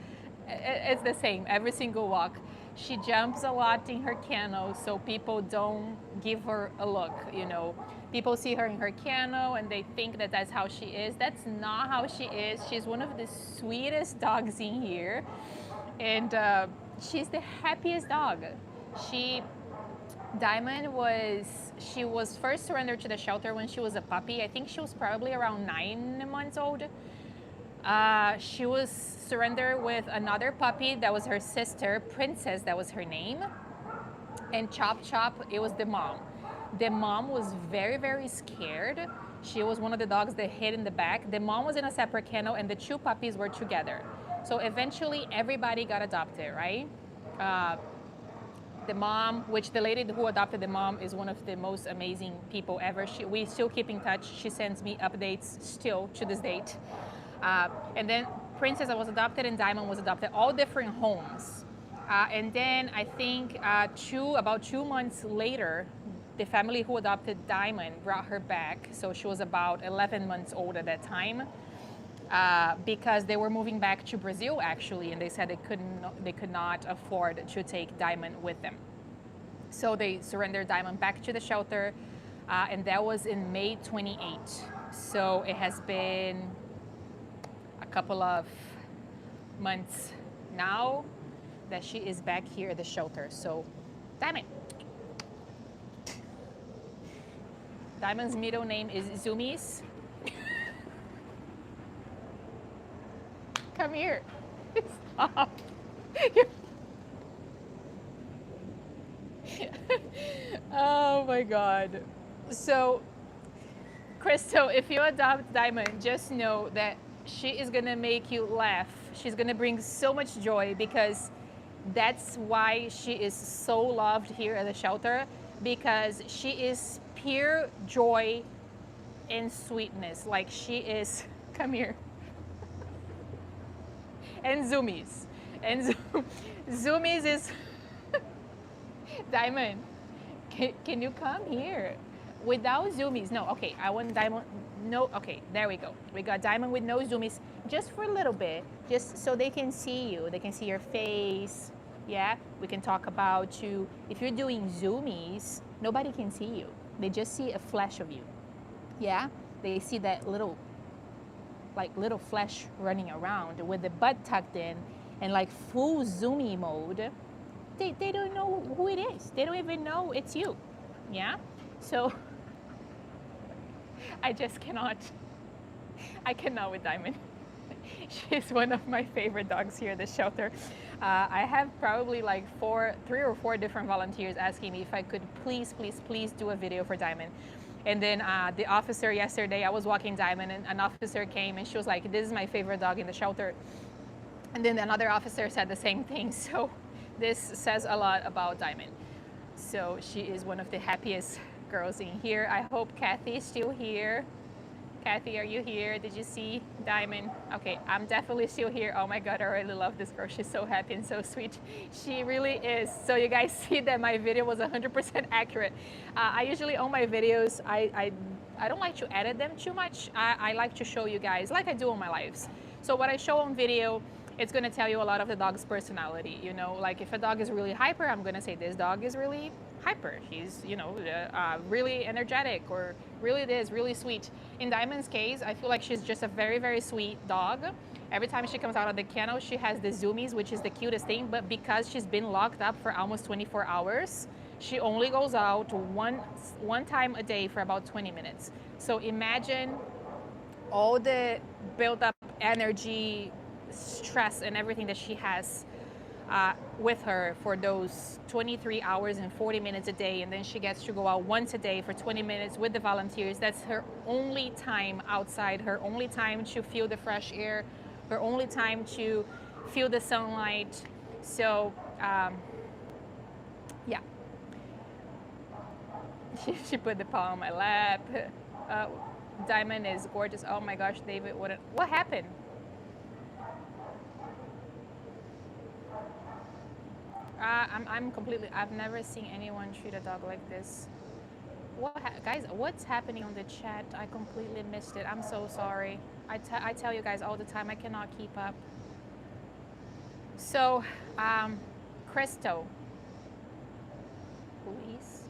it's the same every single walk. She jumps a lot in her kennel, so people don't give her a look. You know, people see her in her kennel and they think that that's how she is. That's not how she is. She's one of the sweetest dogs in here, and she's the happiest dog. Diamond was first surrendered to the shelter when she was a puppy. I think she was probably around 9 months old. She was surrendered with another puppy that was her sister, Princess, that was her name. And Chop Chop, it was the mom. The mom was very, very scared. She was one of the dogs that hid in the back. The mom was in a separate kennel and the two puppies were together. So eventually everybody got adopted, right? The mom, which the lady who adopted the mom is one of the most amazing people ever. We still keep in touch. She sends me updates still to this date. And then Princess was adopted and Diamond was adopted, all different homes. And then I think about 2 months later, the family who adopted Diamond brought her back. So she was about 11 months old at that time. because they were moving back to Brazil actually, and they said they could not afford to take Diamond with them. So they surrendered Diamond back to the shelter, and that was in May 28. So it has been a couple of months now that she is back here at the shelter. So Diamond. Diamond's middle name is Zoomies. Come here. Stop. Oh my God. So, Crystal, if you adopt Diamond, just know that she is gonna make you laugh. She's gonna bring so much joy, because that's why she is so loved here at the shelter, because she is pure joy and sweetness. Like she is, come here. And Zoomies. And Zoomies is, Diamond, can you come here? Without Zoomies, no, okay, I want Diamond, no, okay, there we go. We got Diamond with no Zoomies, just for a little bit, just so they can see you, they can see your face, yeah? We can talk about you. If you're doing Zoomies, nobody can see you. They just see a flash of you, yeah? They see that little flesh running around with the butt tucked in and like full Zoomie mode. They don't know who it is. They don't even know it's you, yeah? So I just cannot. I cannot with Diamond. She's one of my favorite dogs here at the shelter. I have probably like 3 or 4 different volunteers asking me if I could please do a video for Diamond. And then the officer yesterday, I was walking Diamond, and an officer came and she was like, "This is my favorite dog in the shelter." And then another officer said the same thing. So this says a lot about Diamond. So she is one of the happiest girls in here. I hope Kathy is still here. Kathy, are you here? Did you see Diamond? Okay, I'm definitely still here. Oh my God, I really love this girl. She's so happy and so sweet. She really is. So you guys see that my video was 100% accurate. I usually on my videos, I don't like to edit them too much. I like to show you guys like I do on my lives. So what I show on video, it's gonna tell you a lot of the dog's personality. You know, like if a dog is really hyper, I'm gonna say this dog is really hyper. He's, you know, really energetic, or really this, really sweet. In Diamond's case, I feel like she's just a very, very sweet dog. Every time she comes out of the kennel, she has the Zoomies, which is the cutest thing. But because she's been locked up for almost 24 hours, she only goes out one time a day for about 20 minutes. So imagine all the built up energy, stress, and everything that she has with her for those 23 hours and 40 minutes a day, and then she gets to go out once a day for 20 minutes with the volunteers. That's her only time outside, her only time to feel the fresh air, her only time to feel the sunlight. So yeah, she put the paw on my lap. Diamond is gorgeous. Oh my gosh, David, what happened? I'm completely, I've never seen anyone treat a dog like this. Guys, what's happening on the chat? I completely missed it. I'm so sorry. I tell you guys all the time, I cannot keep up. So, Crystal, please.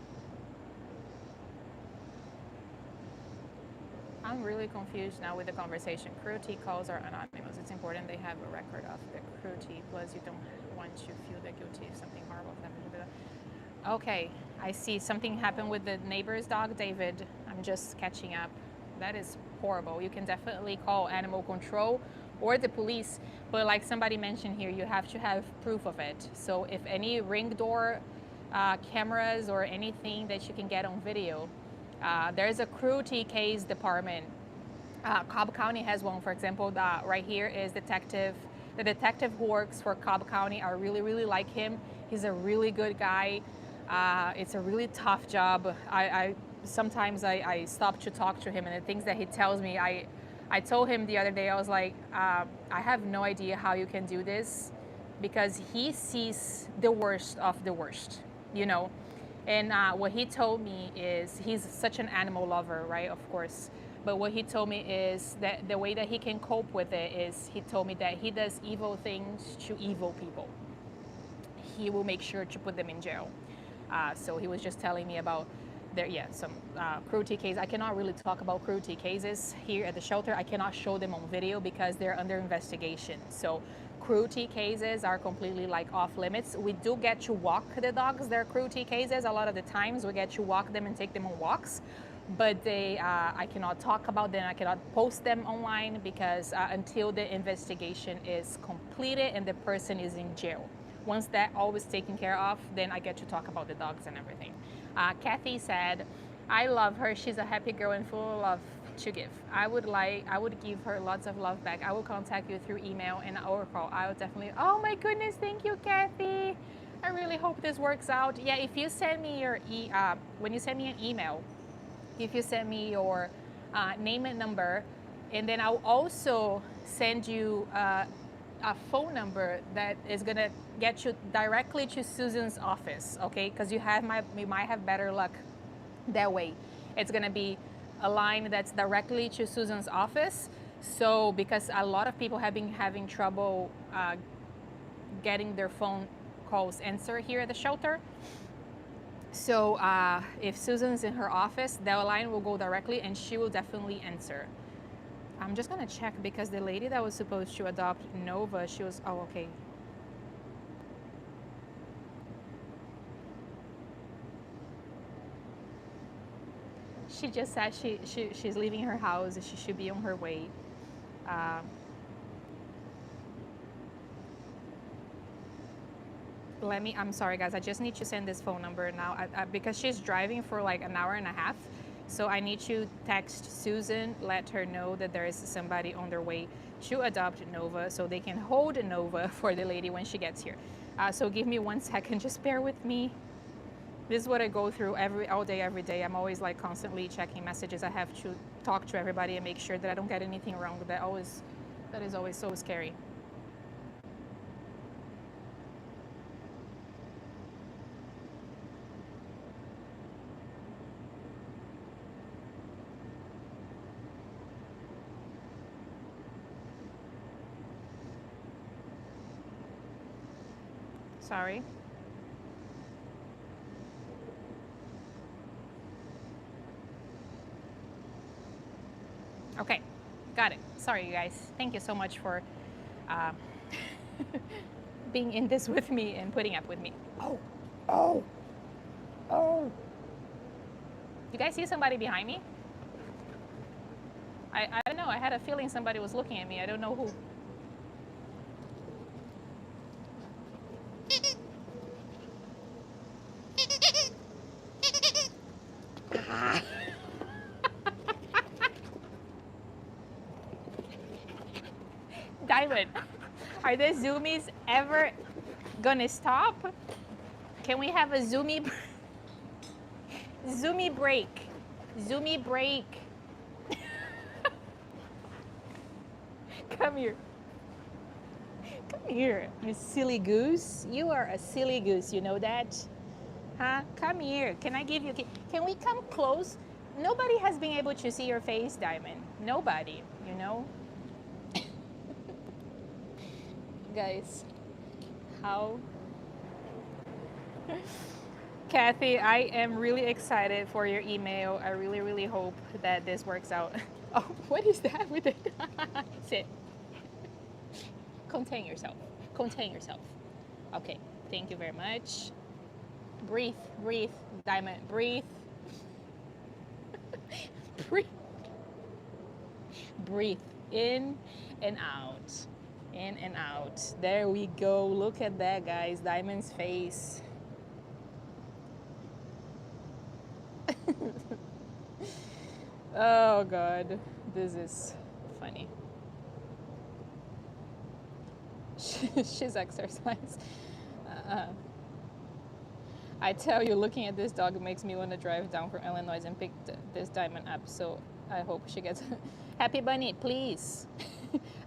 I'm really confused now with the conversation. Cruelty calls are anonymous. It's important they have a record of the cruelty. Plus, you don't want to feel the guilty if something horrible happened. Okay, I see something happened with the neighbor's dog, David. I'm just catching up. That is horrible. You can definitely call animal control or the police, but like somebody mentioned here, you have to have proof of it. So if any ring door cameras or anything that you can get on video, there's a cruelty case department. Cobb County has one, for example. Right here is detective. The detective who works for Cobb County, I really, really like him. He's a really good guy. It's a really tough job. Sometimes I stop to talk to him, and the things that he tells me, I told him the other day, I was like, I have no idea how you can do this, because he sees the worst of the worst, you know? And what he told me is, he's such an animal lover, right? Of course. But what he told me is that the way that he can cope with it is he told me that he does evil things to evil people. He will make sure to put them in jail. So he was just telling me about there, yeah, some cruelty cases. I cannot really talk about cruelty cases here at the shelter. I cannot show them on video because they're under investigation. So cruelty cases are completely like off limits. We do get to walk the dogs. They're cruelty cases. A lot of the times we get to walk them and take them on walks, but they, I cannot talk about them. I cannot post them online because until the investigation is completed and the person is in jail. Once that all is taken care of, then I get to talk about the dogs and everything. Kathy said, I love her. She's a happy girl and full of love to give. I would give her lots of love back. I will contact you through email and or call. I will definitely, oh my goodness, thank you, Kathy. I really hope this works out. Yeah, if you send me your, when you send me an email, if you send me your name and number, and then I'll also send you a phone number that is gonna get you directly to Susan's office, okay? Because you might have better luck that way. It's gonna be a line that's directly to Susan's office. So because a lot of people have been having trouble getting their phone calls answered here at the shelter. So if Susan's in her office, that line will go directly and she will definitely answer. I'm just gonna check because the lady that was supposed to adopt Nova, she was, oh, okay. She just said she's leaving her house. She should be on her way. I'm sorry guys, I just need to send this phone number now because she's driving for like an hour and a half. So I need to text Susan, let her know that there is somebody on their way to adopt Nova so they can hold Nova for the lady when she gets here. So give me 1 second, just bear with me. This is what I go through all day, every day. I'm always like constantly checking messages. I have to talk to everybody and make sure that I don't get anything wrong. That is always so scary. Sorry. Okay, got it. Sorry, you guys. Thank you so much for being in this with me and putting up with me. Oh, oh, oh. You guys see somebody behind me? I don't know. I had a feeling somebody was looking at me. I don't know who. Diamond, are the zoomies ever gonna stop? Can we have a zoomie break? Zoomie break. Come here. Come here, you silly goose. You are a silly goose, you know that? Huh? Come here. Can I give you... Can we come close? Nobody has been able to see your face, Diamond. Nobody, you know? Guys, how... Kathy, I am really excited for your email. I really, really hope that this works out. Oh, what is that with it? Sit. Contain yourself. Contain yourself. Okay, thank you very much. Breathe, breathe, Diamond, breathe. Breathe. Breathe in and out. In and out. There we go. Look at that, guys. Diamond's face. Oh God, this is funny. She's exercised. I tell you, looking at this dog makes me want to drive down from Illinois and pick this Diamond up. So I hope she gets Happy Bunny, please.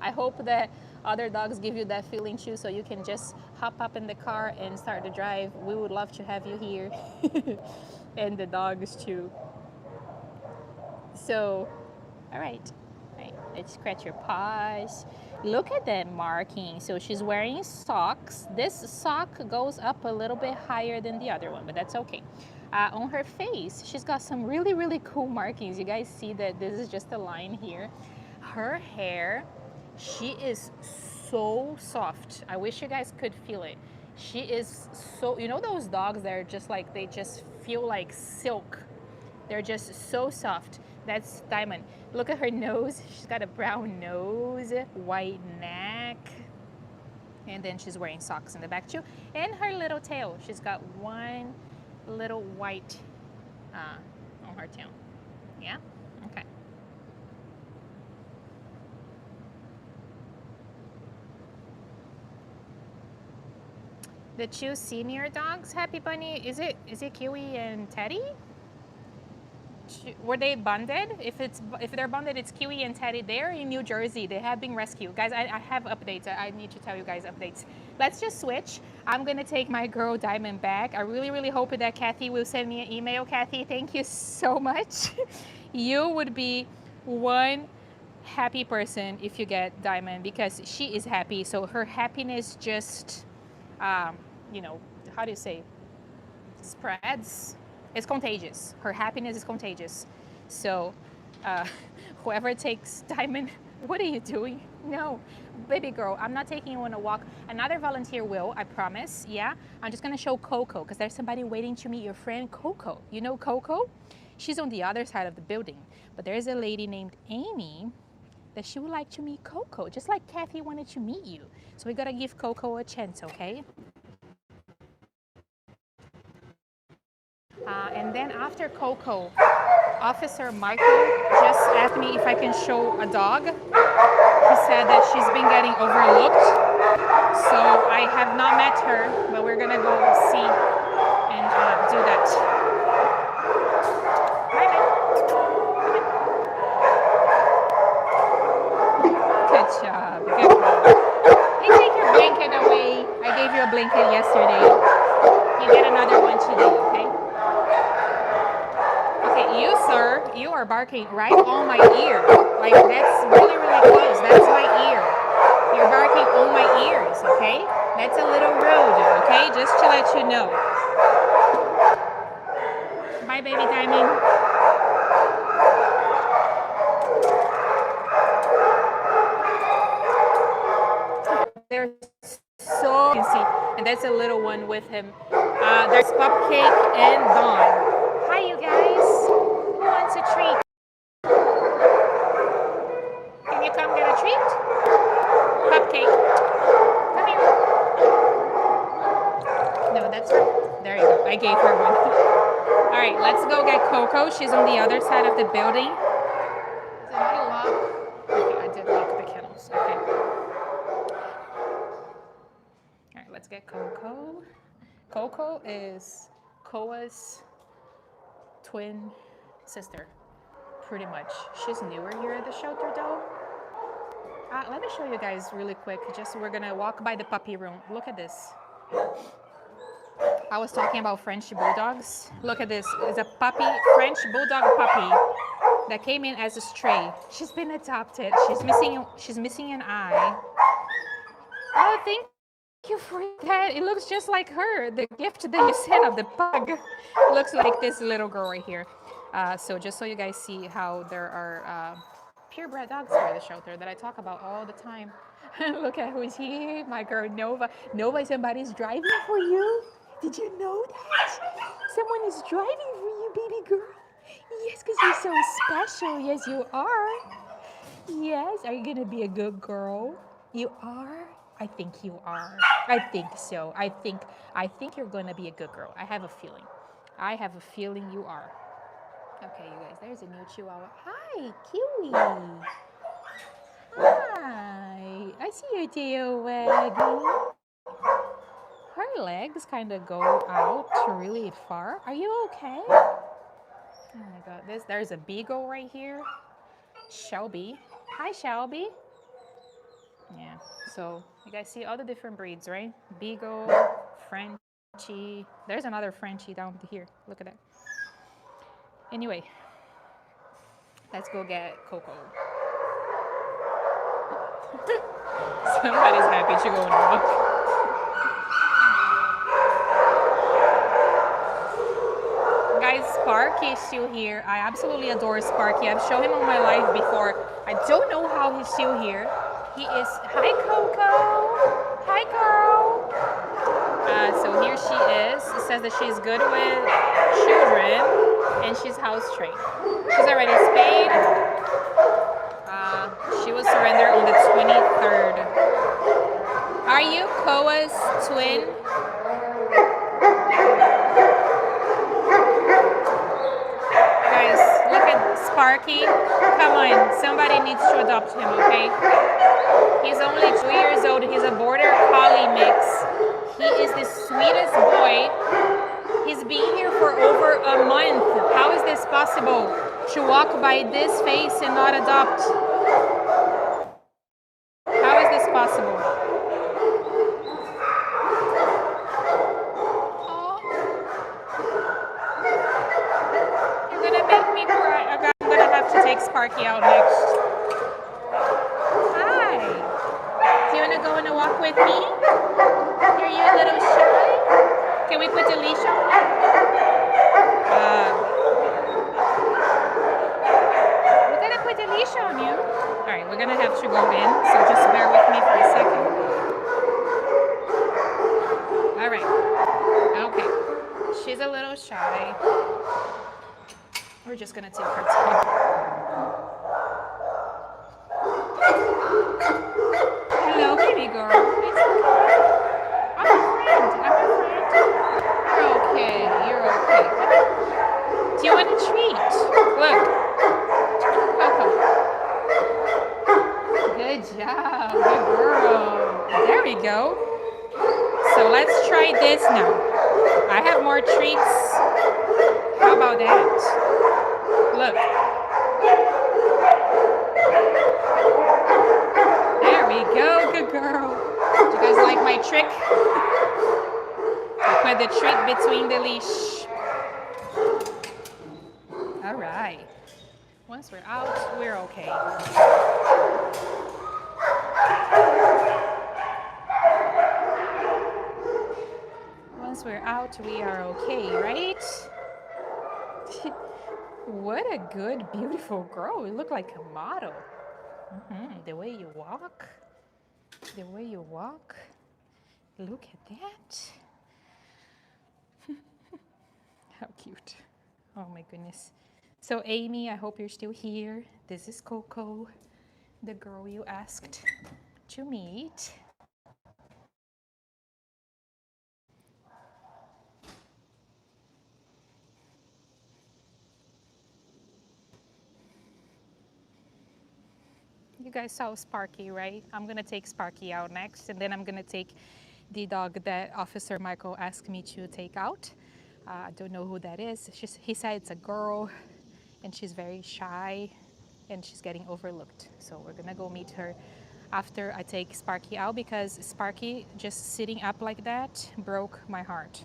I hope that other dogs give you that feeling too, so you can just hop up in the car and start to drive. We would love to have you here. And the dogs too. So All right. Right. Let's scratch your paws. Look at that marking. So she's wearing socks. This sock goes up a little bit higher than the other one, but that's okay. On her face, she's got some really, really cool markings. You guys see that this is just a line here. Her hair, she is so soft. I wish you guys could feel it. She is so, you know those dogs that are just like, they just feel like silk. They're just so soft. That's Diamond. Look at her nose. She's got a brown nose, white neck, and then she's wearing socks in the back too. And her little tail. She's got one little white on her tail. Yeah? Okay. The two senior dogs, Happy Bunny, is it Kiwi and Teddy? Were they bonded? If they're bonded, it's Kiwi and Teddy. They're in New Jersey. They have been rescued. Guys, I have updates. I need to tell you guys updates. Let's just switch. I'm gonna take my girl Diamond back. I really, really hope that Kathy will send me an email. Kathy, thank you so much. You would be one happy person if you get Diamond because she is happy. So her happiness just, you know, how do you say, spreads. It's contagious. Her happiness is contagious. So whoever takes Diamond, what are you doing? No, baby girl, I'm not taking you on a walk. Another volunteer will, I promise. Yeah, I'm just gonna show Coco because there's somebody waiting to meet your friend Coco. You know Coco? She's on the other side of the building. But there's a lady named Amy that she would like to meet Coco, just like Kathy wanted to meet you. So we gotta give Coco a chance, okay? And then after Coco, Officer Michael just asked me if I can show a dog. He said that she's been getting overlooked. So I have not met her, but we're gonna go see and do that. Bye, bye. Good job, good girl. Hey, take your blanket away. I gave you a blanket yesterday. You get another one today, okay? Okay, you, sir, you are barking right on my ear. Like, that's really, really close. That's my ear. You're barking on my ears, okay? That's a little rude, okay? Just to let you know. Bye, baby Diamond. They're so, you can see, and that's a little one with him. There's Cupcake and Dawn. Hi, you guys. Who wants a treat? Can you come get a treat? Cupcake. Come here. No, that's her. There you go. I gave her one. All right, let's go get Coco. She's on the other side of the building. Did I lock? Okay, I did lock the kennels. Okay. All right, let's get Coco. Coco is Koa's twin sister, pretty much. She's newer here at the shelter though. Let me show you guys really quick. Just we're gonna walk by the puppy room. Look at this. I was talking about French bulldogs. Look at this. It's a puppy, French bulldog puppy that came in as a stray. She's been adopted. She's missing an eye. Oh, thank you for that. It looks just like her. The gift that you sent of the pug looks like this little girl right here. So just so you guys see how there are purebred dogs here at the shelter that I talk about all the time. Look at who's here. My girl Nova. Nova, somebody's driving for you. Did you know that? Someone is driving for you, baby girl. Yes, because you're so special. Yes, you are. Yes, are you gonna be a good girl? You are? I think you are. I think so. I think you're gonna be a good girl. I have a feeling. I have a feeling you are. Okay, you guys, there's a new Chihuahua. Hi, Kiwi. Hi. I see your tail wagging. Her legs kind of go out really far. Are you okay? Oh my God, there's a beagle right here. Shelby. Hi, Shelby. Yeah, so you guys see all the different breeds, right? Beagle, Frenchie. There's another Frenchie down here. Look at that. Anyway, Let's go get Coco. Somebody's happy to go on a walk. Guys, Sparky is still here. I absolutely adore Sparky. I've shown him on my live before. I don't know how he's still here. He is, hi Coco. Hi girl. So here she is. It says that she's good with children and she's house trained. She's already spayed. She was surrendered on the 23rd. Are you Koa's twin? Guys, look at Sparky. Come on, somebody needs to adopt him, okay? He's only 2 years old. He's a border collie mix. He is the sweetest boy. He's been here for over a month. How is this possible? To walk by this face and not adopt? How is this possible? Oh. You're gonna make me cry. I'm gonna have to take Sparky out next. Hi. Do you wanna go on a walk with me? Are you a little shy? Can we put a leash on? We're gonna put a leash on you. All right, we're gonna have to go in, so just bear with me for a second. All right. Okay. She's a little shy. We're just gonna take her time. Hello, baby girl. It's okay. I'm a friend. You're okay. You're okay. Do you want a treat? Look. Coco. Good job. Good girl. There we go. So let's try this now. I have more treats. How about that? Look. There we go. Good girl. Do you guys like my trick? I put the trick between the leash. All right. Once we're out, we're okay. Once we're out, we are okay, right? What a good, beautiful girl. You look like a model. The way you walk. The way you walk. Look at that. How cute. Oh my goodness. So Amy, I hope you're still here. This is Coco, the girl you asked to meet. You guys saw Sparky, right? I'm gonna take Sparky out next, and then I'm gonna take the dog that Officer Michael asked me to take out. I don't know who that is. He said it's a girl, and she's very shy, and she's getting overlooked. So we're gonna go meet her after I take Sparky out, because Sparky just sitting up like that broke my heart.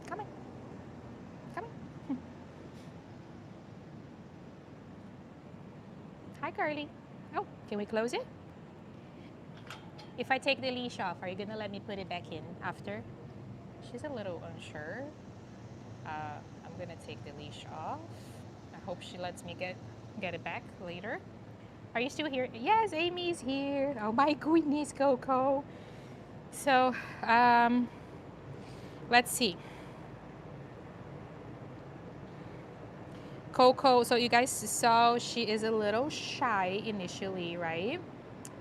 Come on. Come on. Hi, Carly. Oh, can we close it? If I take the leash off, are you gonna let me put it back in after? She's a little unsure. I'm gonna take the leash off. I hope she lets me get it back later. Are you still here? Yes, Amy's here. Oh my goodness, Coco. So, let's see. Coco, so you guys saw she is a little shy initially, right?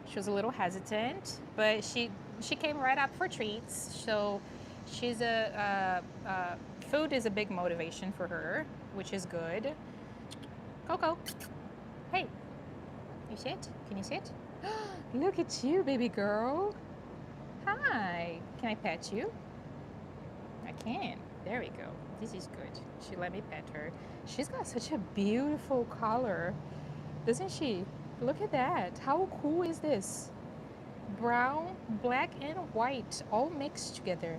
She was a little hesitant, but she came right up for treats. So she's food is a big motivation for her, which is good. Coco, hey, you sit? Can you sit? Look at you, baby girl. Hi, can I pet you? I can. There we go. This is good. She let me pet her. She's got such a beautiful color, doesn't she? Look at that. How cool is this? brown, black, and white, all mixed together.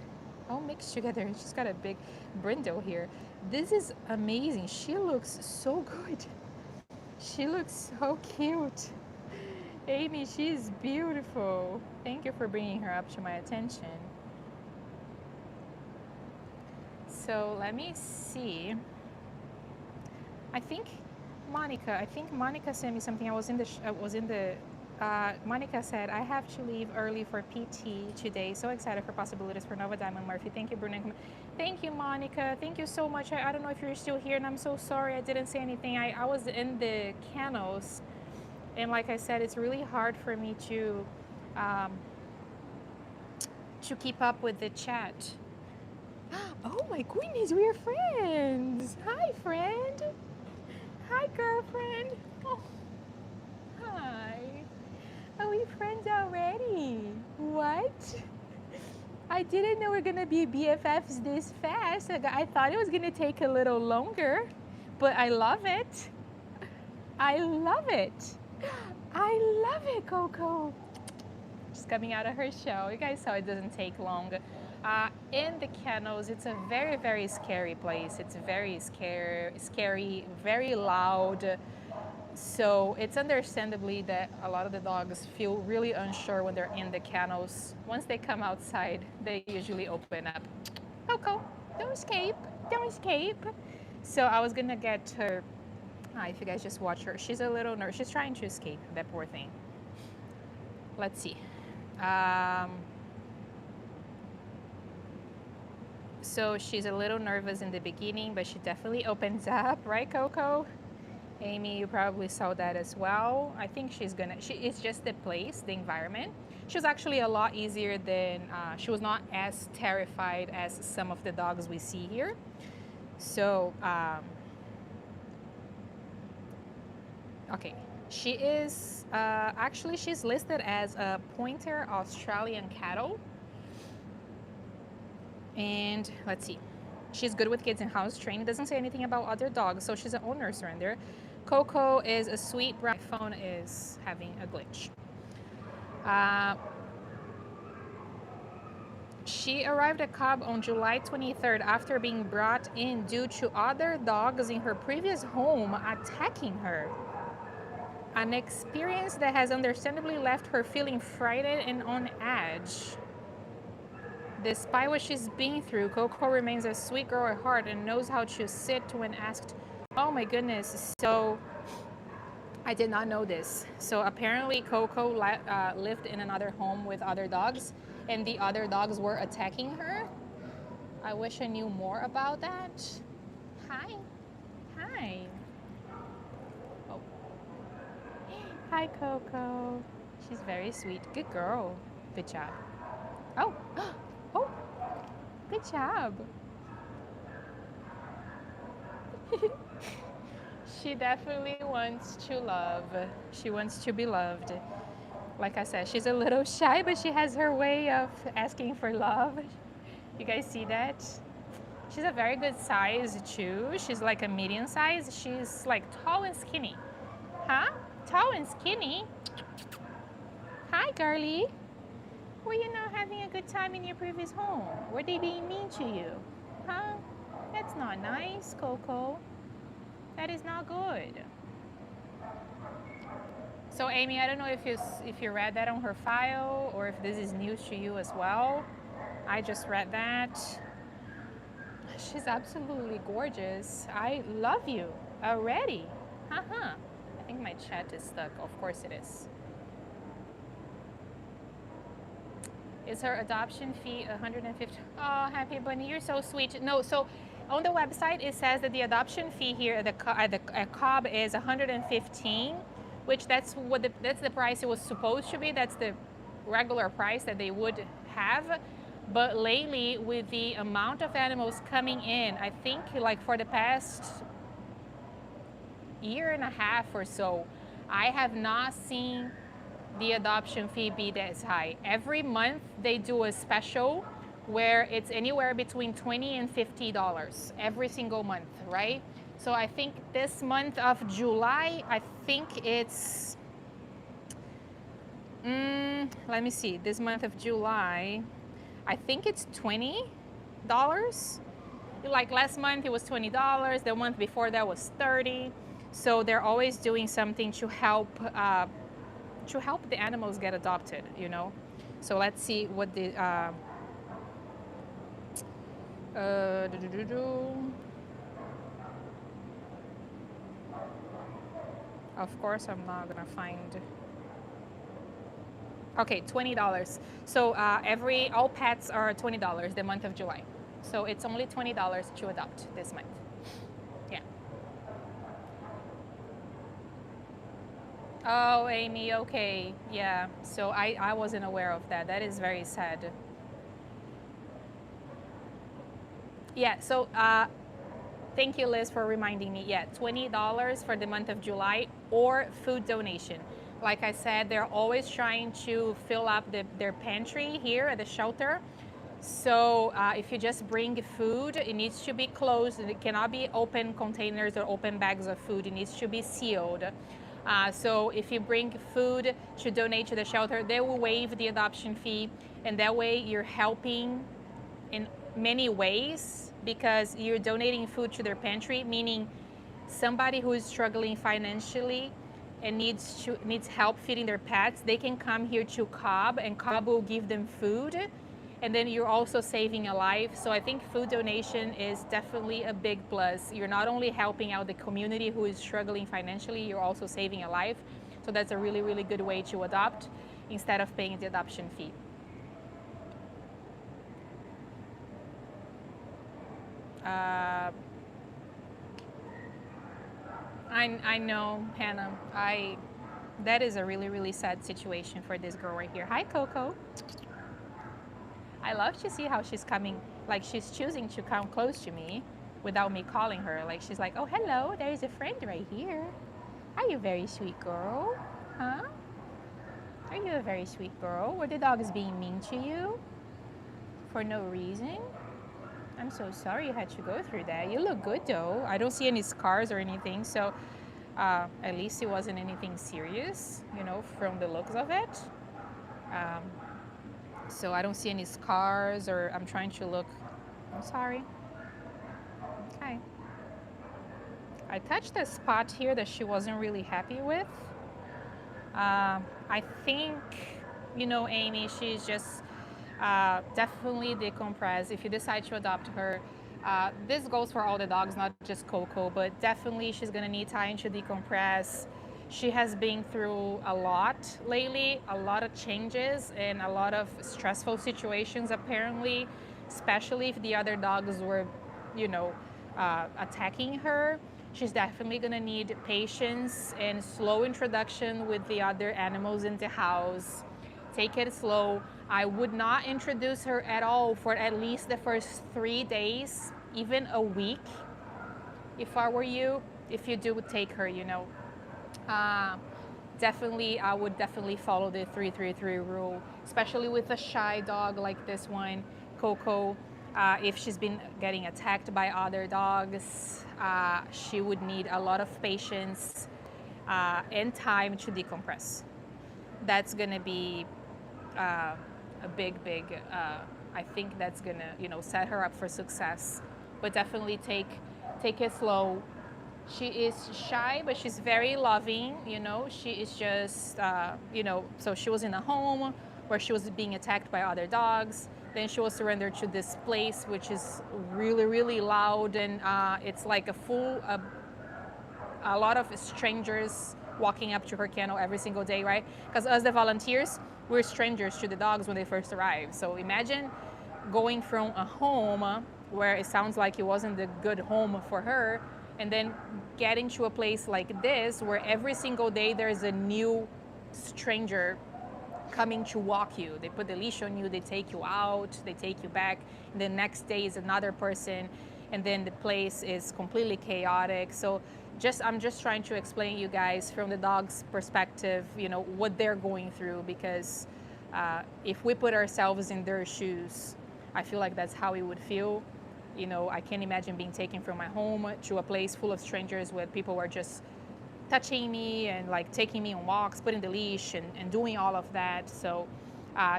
All mixed together. And she's got a big brindle here. This is amazing. She looks so good. She looks so cute. Amy, she's beautiful. Thank you for bringing her up to my attention. So let me see. I think Monica sent me something. I was in the. Monica said, I have to leave early for PT today. So excited for possibilities for Nova Diamond Murphy. Thank you, Bruno. Thank you, Monica. Thank you so much. I don't know if you're still here, and I'm so sorry I didn't say anything. I was in the kennels, and like I said, it's really hard for me to keep up with the chat. Oh my goodness, we're friends. Hi, friend. Hi, girlfriend. Oh, hi. Are we friends already? What? I didn't know we're gonna be BFFs this fast. I thought it was gonna take a little longer, but I love it. I love it. I love it, Coco. She's coming out of her shell. You guys saw it doesn't take long. In the kennels, it's a very, very scary place. It's very scary, very loud. So it's understandably that a lot of the dogs feel really unsure when they're in the kennels. Once they come outside, they usually open up. Coco, don't escape, don't escape. So I was gonna get her, if you guys just watch her, she's a little nervous. She's trying to escape, that poor thing. Let's see. So she's a little nervous in the beginning, but she definitely opens up, right, Coco? Amy, you probably saw that as well. I think it's just the place, the environment. She was actually a lot easier than, she was not as terrified as some of the dogs we see here. So, okay. She is, actually she's listed as a pointer Australian cattle. And let's see. She's good with kids and house trained. It doesn't say anything about other dogs, so she's an owner surrender. Coco is a sweet brown. My phone is having a glitch. She arrived at Cobb on July 23rd after being brought in due to other dogs in her previous home attacking her. An experience that has understandably left her feeling frightened and on edge. Despite what she's been through, Coco remains a sweet girl at heart and knows how to sit when asked. Oh my goodness, so I did not know this. So apparently Coco lived in another home with other dogs, and the other dogs were attacking her. I wish I knew more about that. Hi. Hi. Oh. Hi, Coco. She's very sweet. Good girl. Good job. Oh. Oh, good job. She definitely wants to love. She wants to be loved. Like I said, she's a little shy, but she has her way of asking for love. You guys see that? She's a very good size too. She's like a medium size. She's like tall and skinny. Huh? Tall and skinny? Hi, girlie. Were you not having a good time in your previous home? Were they being mean to you? Huh? That's not nice, Coco. That is not good. So Amy, I don't know if you read that on her file or if this is news to you as well. I just read that. She's absolutely gorgeous. I love you already. Haha. I think my chat is stuck. Of course it is. Is her adoption fee $150? Oh, Happy Bunny, you're so sweet. No, so on the website it says that the adoption fee here at Cobb is $115, which that's the price it was supposed to be. That's the regular price that they would have. But lately, with the amount of animals coming in, I think like for the past year and a half or so, I have not seen the adoption fee be this high. Every month they do a special where it's anywhere between $20 and $50 every single month, right? So I think this month of July, I think it's Let me see. This month of July, I think it's $20. Like last month, it was $20. The month before that was 30. So they're always doing something to help the animals get adopted. You know. So let's see what the do-do-do-do. Of course, I'm not gonna find. Okay, $20. So all pets are $20 the month of July. So it's only $20 to adopt this month. Yeah. Oh, Amy, okay. Yeah. So I wasn't aware of that. That is very sad. Yeah. So thank you, Liz, for reminding me. Yeah, $20 for the month of July or food donation. Like I said, they're always trying to fill up their pantry here at the shelter. So if you just bring food, it needs to be closed. It cannot be open containers or open bags of food. It needs to be sealed. So if you bring food to donate to the shelter, they will waive the adoption fee. And that way you're helping in many ways because you're donating food to their pantry, meaning somebody who is struggling financially and needs help feeding their pets, they can come here to Cobb and Cobb will give them food. And then you're also saving a life. So I think food donation is definitely a big plus. You're not only helping out the community who is struggling financially, you're also saving a life. So that's a really, really good way to adopt instead of paying the adoption fee. I know, Hannah. That is a really, really sad situation for this girl right here. Hi, Coco. I love to see how she's coming, like she's choosing to come close to me without me calling her. Like she's like, oh, hello, there's a friend right here. Are you a very sweet girl? Huh? Are you a very sweet girl? Were the dogs being mean to you? For no reason? I'm so sorry you had to go through that. You look good though. I don't see any scars or anything, so at least it wasn't anything serious, you know, from the looks of it. So I don't see any scars or I'm trying to look. I'm sorry. Okay. I touched a spot here that she wasn't really happy with. I think, you know, Amy, she's just definitely decompressed. If you decide to adopt her, this goes for all the dogs, not just Coco, but definitely she's gonna need time to decompress. She has been through a lot lately, a lot of changes and a lot of stressful situations apparently, especially if the other dogs were, you know, attacking her. She's definitely gonna need patience and slow introduction with the other animals in the house. Take it slow. I would not introduce her at all for at least the first 3 days, even a week. If I were you, if you do take her, you know, definitely, I would definitely follow the 3-3-3 rule, especially with a shy dog like this one, Coco. If she's been getting attacked by other dogs, she would need a lot of patience and time to decompress. That's gonna be a big. I think that's gonna, you know, set her up for success. But definitely take it slow. She is shy, but she's very loving. You know, she is just, you know. So she was in a home where she was being attacked by other dogs. Then she was surrendered to this place, which is really, really loud, and it's like a lot of strangers walking up to her kennel every single day, right? Because us, the volunteers, we're strangers to the dogs when they first arrive. So imagine going from a home where it sounds like it wasn't the good home for her, and then getting to a place like this where every single day there's a new stranger coming to walk you. They put the leash on you, they take you out, they take you back, and the next day is another person, and then the place is completely chaotic. So I'm just trying to explain you guys from the dog's perspective, you know, what they're going through, because if we put ourselves in their shoes, I feel like that's how we would feel. You know, I can't imagine being taken from my home to a place full of strangers where people are just touching me and like taking me on walks, putting the leash and doing all of that. So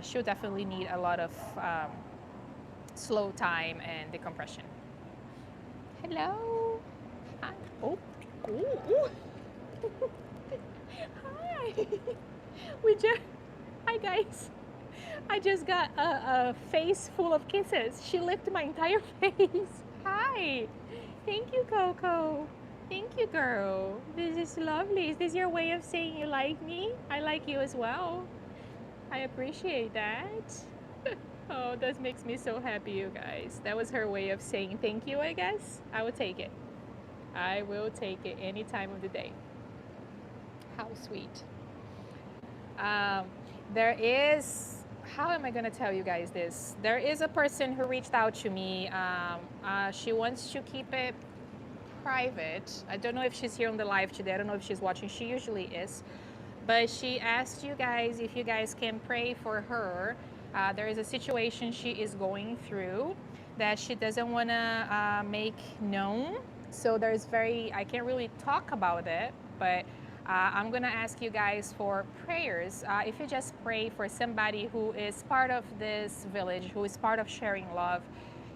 she'll definitely need a lot of slow time and decompression. Hello. Hi. Oh. Ooh. Hi. We just. Hi guys. I just got a face full of kisses. She licked my entire face. Hi. Thank you, Coco. Thank you, girl. This is lovely. Is this your way of saying you like me? I like you as well. I appreciate that. Oh, that makes me so happy, you guys. That was her way of saying thank you, I guess. I will take it. I will take it any time of the day. How sweet. Um, there is, how am I going to tell you guys this? There is a person who reached out to me. She wants to keep it private. I don't know if she's here on the live today. I don't know if she's watching. She usually is. But she asked you guys if you guys can pray for her. There is a situation she is going through that she doesn't want to make known. So I can't really talk about it, but I'm going to ask you guys for prayers. If you just pray for somebody who is part of this village, who is part of Sharing Love,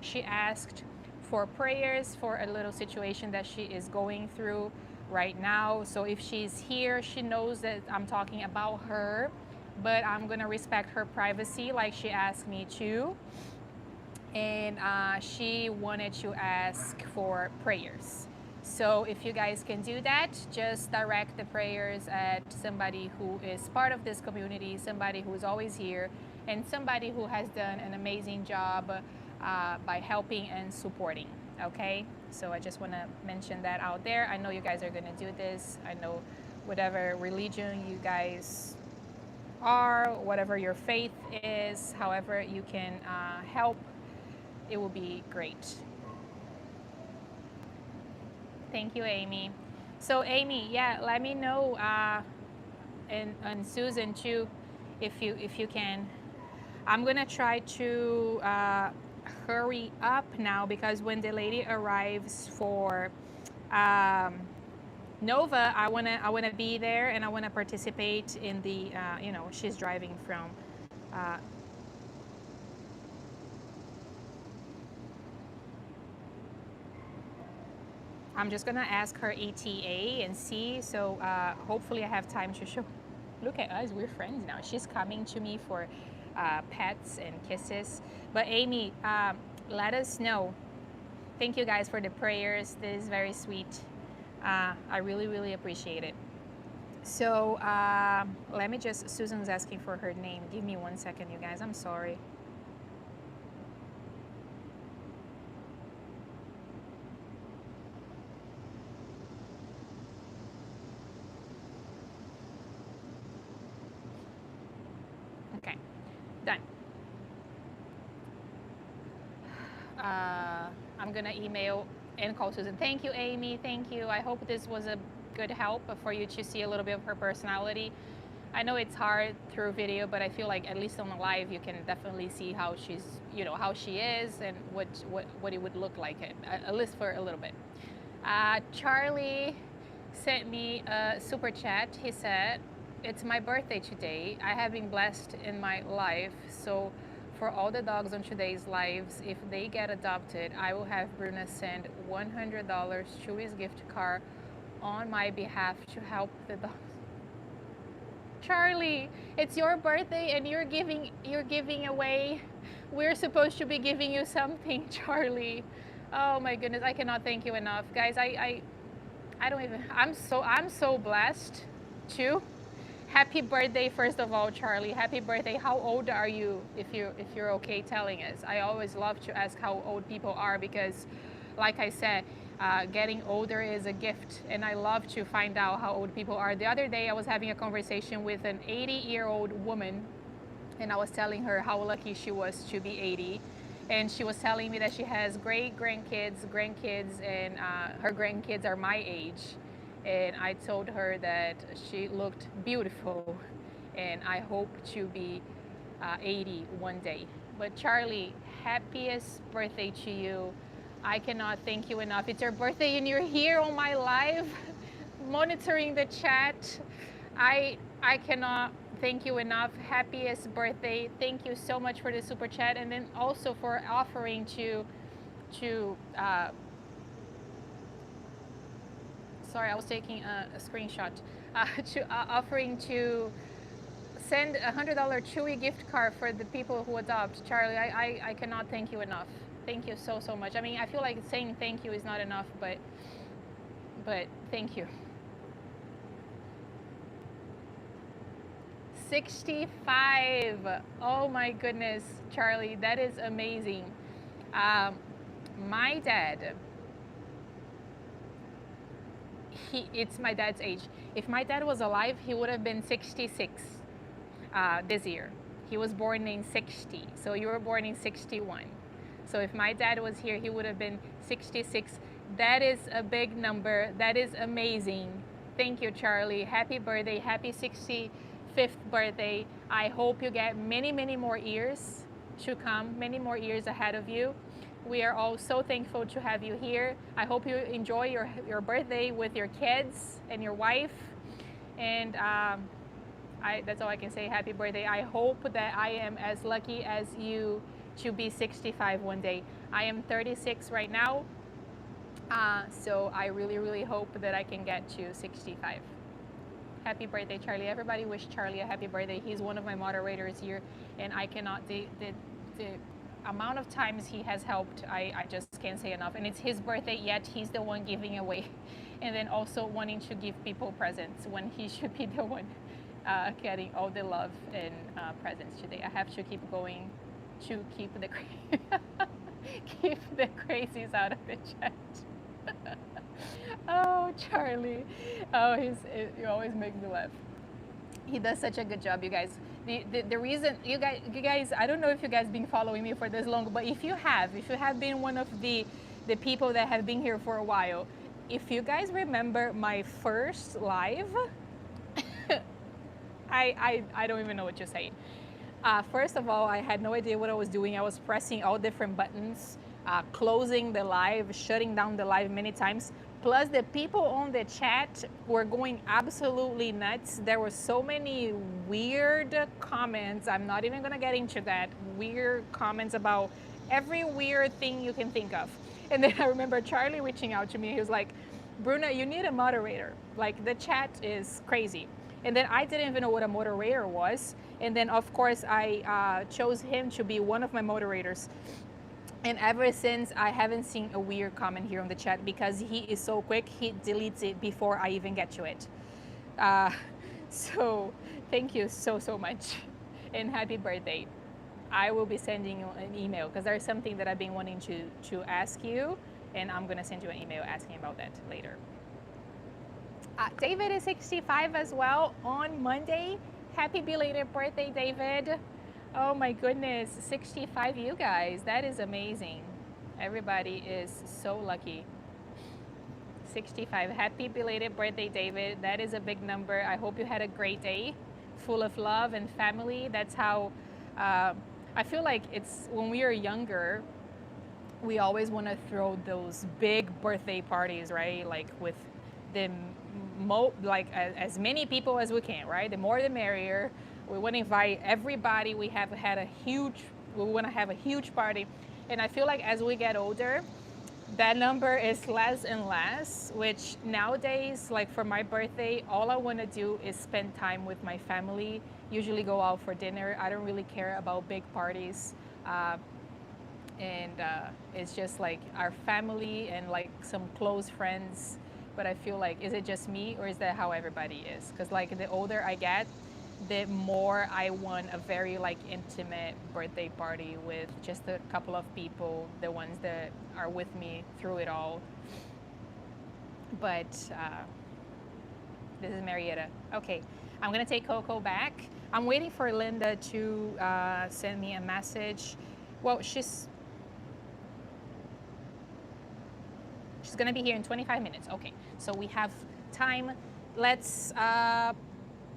she asked for prayers for a little situation that she is going through right now. So if she's here, she knows that I'm talking about her, but I'm going to respect her privacy like she asked me to. And she wanted to ask for prayers. So if you guys can do that, just direct the prayers at somebody who is part of this community, somebody who is always here, and somebody who has done an amazing job by helping and supporting, okay? So I just want to mention that out there. I know you guys are going to do this. I know whatever religion you guys are, whatever your faith is, however you can help, it will be great. Thank you, Amy. So Amy, yeah, let me know, and Susan too, if you can. I'm gonna try to hurry up now because when the lady arrives for Nova, I wanna be there and I wanna participate in the she's driving from. I'm just gonna ask her ETA and see. So hopefully I have time to show. Look at us, we're friends now. She's coming to me for pets and kisses. But Amy, let us know. Thank you guys for the prayers. This is very sweet. I really, really appreciate it. So let me just, Susan's asking for her name. Give me 1 second, you guys. I'm sorry. Okay, done. I'm gonna email and call Susan. Thank you, Amy. Thank you. I hope this was a good help for you to see a little bit of her personality. I know it's hard through video, but I feel like at least on the live, you can definitely see how she's, how she is and what it would look like, at least for a little bit. Charlie sent me a super chat. He said, "It's my birthday today. I have been blessed in my life. So for all the dogs on today's lives, if they get adopted, I will have Bruna send $100 to his gift card on my behalf to help the dogs." Charlie, it's your birthday and you're giving away. We're supposed to be giving you something, Charlie. Oh my goodness, I cannot thank you enough. Guys, I don't even, I'm so blessed too. Happy birthday, first of all, Charlie. Happy birthday. How old are you, if you're okay telling us? I always love to ask how old people are because, like I said, getting older is a gift, and I love to find out how old people are. The other day, I was having a conversation with an 80-year-old woman, and I was telling her how lucky she was to be 80. And she was telling me that she has grandkids, and her grandkids are my age. And I told her that she looked beautiful, and I hope to be 80 one day. But Charlie, happiest birthday to you. I cannot thank you enough. It's your birthday and you're here on my live. monitoring the chat. I cannot thank you enough. Happiest birthday. Thank you so much for the super chat, and then also for offering to sorry, I was taking a screenshot. Offering to send $100 Chewy gift card for the people who adopt. Charlie, I cannot thank you enough. Thank you so much. I mean, I feel like saying thank you is not enough, but thank you. 65. Oh my goodness, Charlie, that is amazing. My dad, it's my dad's age. If my dad was alive, he would have been 66 this year. He was born in 60, so you were born in 61. So if my dad was here, he would have been 66. That is a big number. That is amazing. Thank you, Charlie. Happy birthday. Happy 65th birthday. I hope you get many, many more years to come, many more years ahead of you. We are all so thankful to have you here. I hope you enjoy your birthday with your kids and your wife. And that's all I can say. Happy birthday. I hope that I am as lucky as you to be 65 one day. I am 36 right now. So I really, really hope that I can get to 65. Happy birthday, Charlie. Everybody wish Charlie a happy birthday. He's one of my moderators here, and I cannot, the amount of times he has helped, I just can't say enough. And it's his birthday, yet he's the one giving away. And then also wanting to give people presents when he should be the one getting all the love and presents today. I have to keep going to keep the keep the crazies out of the chat. Oh, Charlie. Oh, you always make me laugh. He does such a good job, you guys. The reason you guys, I don't know if you guys been following me for this long, but if you have been one of the people that have been here for a while, if you guys remember my first live, I don't even know what to say. First of all, I had no idea what I was doing. I was pressing all different buttons, closing the live, shutting down the live many times. Plus, the people on the chat were going absolutely nuts. There were so many weird comments. I'm not even gonna get into that. Weird comments about every weird thing you can think of. And then I remember Charlie reaching out to me. He was like, Bruna, you need a moderator. Like, the chat is crazy. And then I didn't even know what a moderator was. And then, of course, I chose him to be one of my moderators. And ever since, I haven't seen a weird comment here on the chat because he is so quick, he deletes it before I even get to it. So thank you so much, and happy birthday. I will be sending you an email because there's something that I've been wanting to ask you, and I'm gonna send you an email asking about that later. David is 65 as well on Monday. Happy belated birthday, David. Oh my goodness, 65, you guys. That is amazing. Everybody is so lucky. 65. Happy belated birthday, David. That is a big number. I hope you had a great day full of love and family. That's how I feel like it's when we are younger, we always want to throw those big birthday parties, right? Like with the as many people as we can, right? The more the merrier. We want to invite everybody. We want to have a huge party. And I feel like as we get older, that number is less and less, which nowadays, like for my birthday, all I want to do is spend time with my family, usually go out for dinner. I don't really care about big parties. It's just like our family and like some close friends. But I feel like, is it just me or is that how everybody is? Because like the older I get, the more I want a very like intimate birthday party with just a couple of people, the ones that are with me through it all. But this is Marietta. Okay, I'm gonna take Coco back. I'm waiting for Linda to send me a message. Well, she's gonna be here in 25 minutes. Okay, so we have time. Let's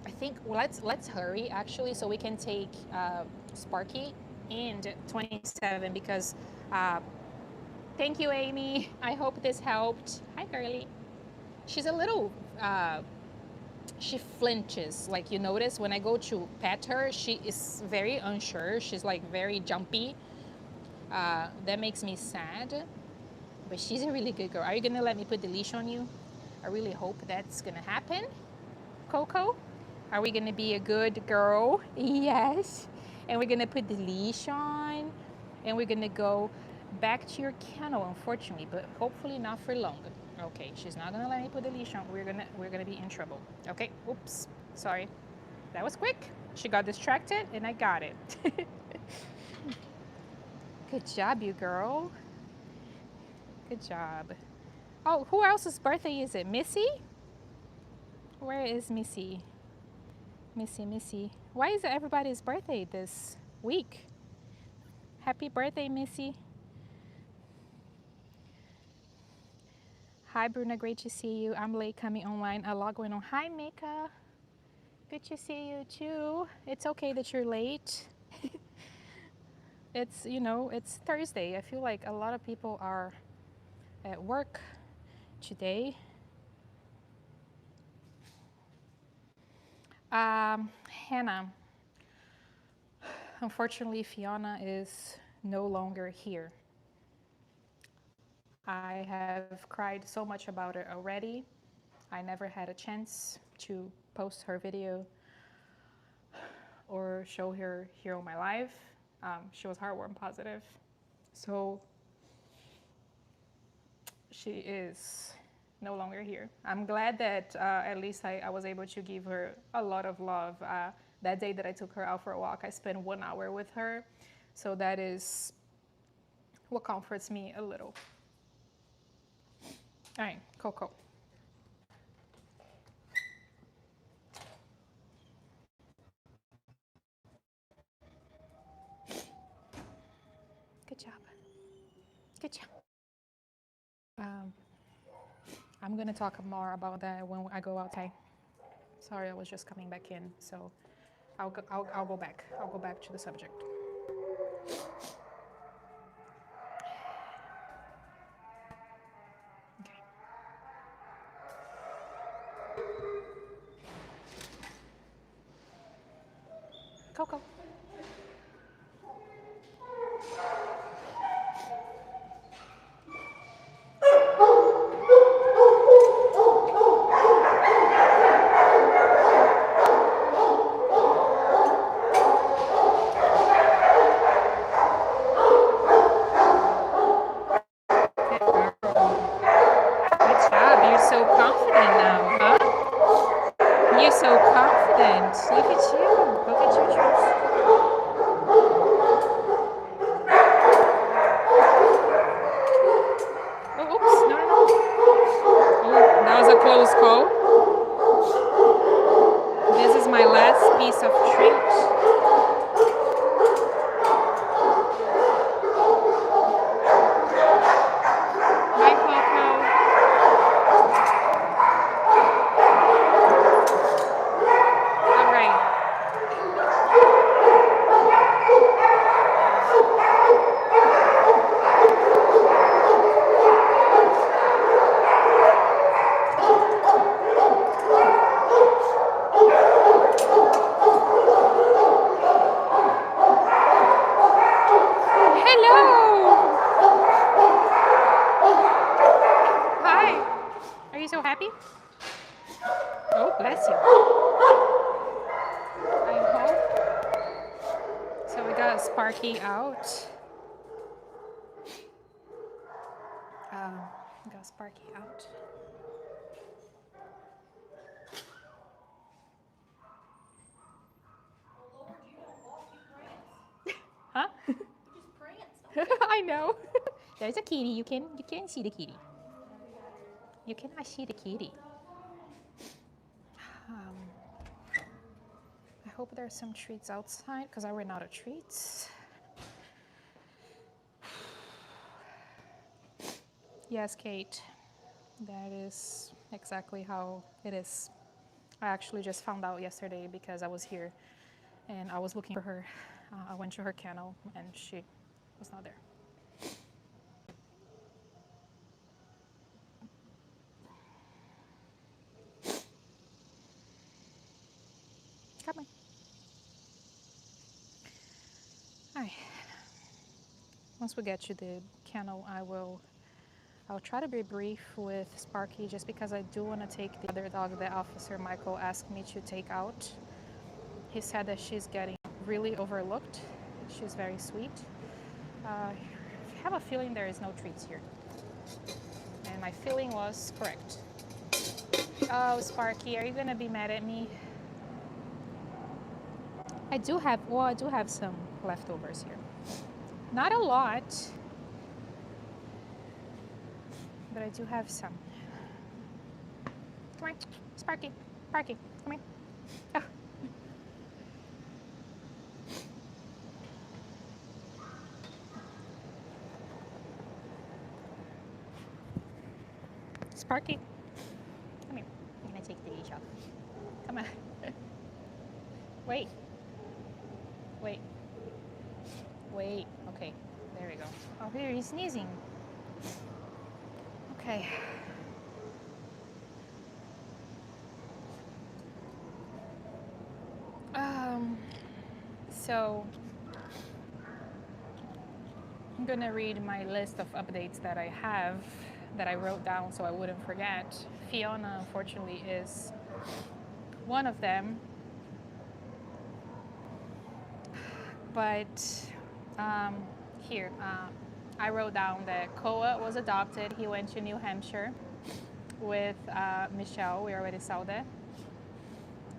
I think let's hurry actually, so we can take Sparky and 27 because thank you, Amy. I hope this helped. Hi, girly. She's a little, she flinches. Like you notice when I go to pet her, she is very unsure. She's like very jumpy. That makes me sad. But she's a really good girl. Are you gonna let me put the leash on you? I really hope that's gonna happen. Coco, are we gonna be a good girl? Yes. And we're gonna put the leash on and we're gonna go back to your kennel, unfortunately, but hopefully not for long. Okay, she's not gonna let me put the leash on. We're gonna be in trouble. Okay, oops, sorry. That was quick. She got distracted and I got it. Good job, you girl. Good job. Oh, who else's birthday is it? Missy? Where is Missy? Missy. Why is it everybody's birthday this week? Happy birthday, Missy. Hi, Bruna. Great to see you. I'm late coming online. A lot going on. Hi, Mika. Good to see you too. It's okay that you're late. It's, you know, it's Thursday. I feel like a lot of people are at work today. Hannah, unfortunately, Fiona is no longer here. I have cried so much about it already. I never had a chance to post her video or show her here on my live. She was heartworm positive. So she is no longer here. I'm glad that at least I was able to give her a lot of love. That day that I took her out for a walk, I spent 1 hour with her. So that is what comforts me a little. All right, Coco. Good job. Good job. I'm going to talk more about that when I go outside. Sorry, I was just coming back in, so I'll go back. I'll go back to the subject. Okay. Coco. Good job. You're so confident now, huh? You're so confident. Look at you. Look at you, Jules. Oh, oops. No, no, no. Oh, that was a close call. This is my last piece of treat. Bye, Coco. All right. Hello. Hi. Are you so happy? Oh, bless you. I hope. So we got Sparky out. We got Sparky out. Huh? I know. There's a kitty. You can see the kitty. You cannot see the kitty. I hope there's some treats outside because I ran out of treats. Yes, Kate. That is exactly how it is. I actually just found out yesterday because I was here and I was looking for her. I went to her kennel and she was not there. Come on. All right. Once we get to the kennel, I'll try to be brief with Sparky just because I do want to take the other dog that Officer Michael asked me to take out. He said that she's getting really overlooked. She's very sweet. I have a feeling there is no treats here. And my feeling was correct. Oh, Sparky, are you gonna be mad at me? I do have some leftovers here. Not a lot, but I do have some. Come on, Sparky, Sparky, come here. Oh. Sparky, come here. I'm gonna take the leash off. Come on. Wait. Wait. Wait. Okay. There we go. Oh, here he's sneezing. Okay. So I'm gonna read my list of updates that I have that I wrote down so I wouldn't forget. Fiona, unfortunately, is one of them. But here, I wrote down that Koa was adopted. He went to New Hampshire with Michelle. We already saw that.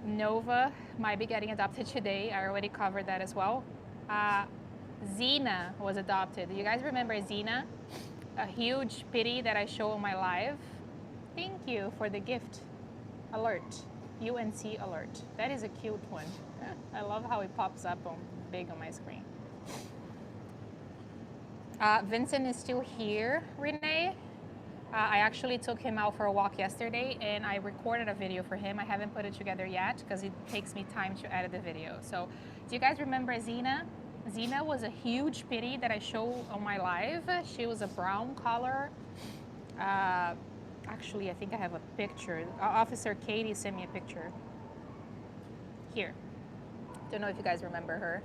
Nova might be getting adopted today. I already covered that as well. Xena was adopted. You guys remember Xena? A huge pity that I show on my live. Thank you for the gift. Alert. UNC alert. That is a cute one. I love how it pops up big on my screen. Vincent is still here, Renee. I actually took him out for a walk yesterday and I recorded a video for him. I haven't put it together yet because it takes me time to edit the video. So do you guys remember Xena? Xena was a huge pity that I show on my live. She was a brown color. Actually, I think I have a picture. Officer Katie sent me a picture. Here. Don't know if you guys remember her.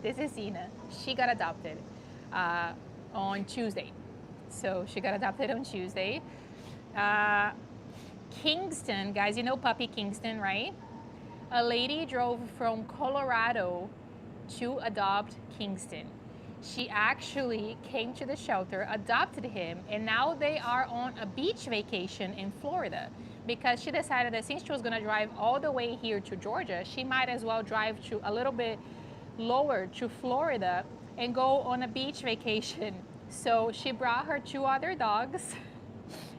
This is Xena. She got adopted on Tuesday. So she got adopted on Tuesday. Kingston, guys, you know Puppy Kingston, right? A lady drove from Colorado to adopt Kingston. She actually came to the shelter, adopted him, and now they are on a beach vacation in Florida because she decided that since she was gonna drive all the way here to Georgia, she might as well drive to a little bit lower to Florida and go on a beach vacation. So she brought her 2 other dogs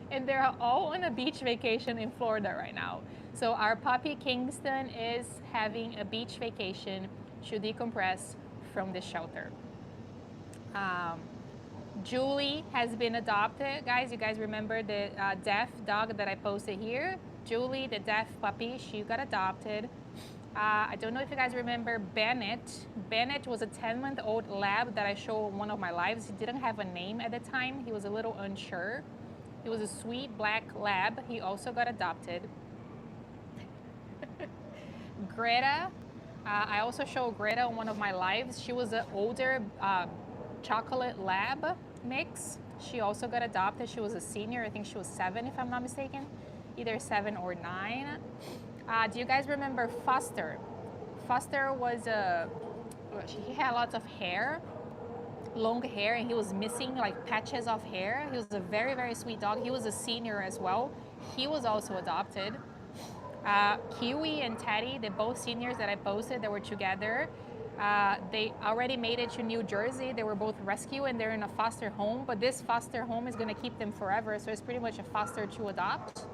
and they're all on a beach vacation in Florida right now. So our puppy Kingston is having a beach vacation to decompress from the shelter. Julie has been adopted. Guys, you guys remember the deaf dog that I posted here? Julie, the deaf puppy, she got adopted. I don't know if you guys remember Bennett. Bennett was a 10-month-old lab that I showed on one of my lives. He didn't have a name at the time. He was a little unsure. He was a sweet black lab. He also got adopted. Greta, I also showed Greta on one of my lives. She was an older chocolate lab mix. She also got adopted. She was a senior. I think she was 7, if I'm not mistaken. Either 7 or 9. Do you guys remember Foster? Foster was he had lots of hair, long hair, and he was missing like patches of hair. He was a very, very sweet dog. He was a senior as well. He was also adopted. Kiwi and Teddy, they're both seniors that I posted. They were together. They already made it to New Jersey. They were both rescued and they're in a foster home, but this foster home is gonna keep them forever. So it's pretty much a foster to adopt.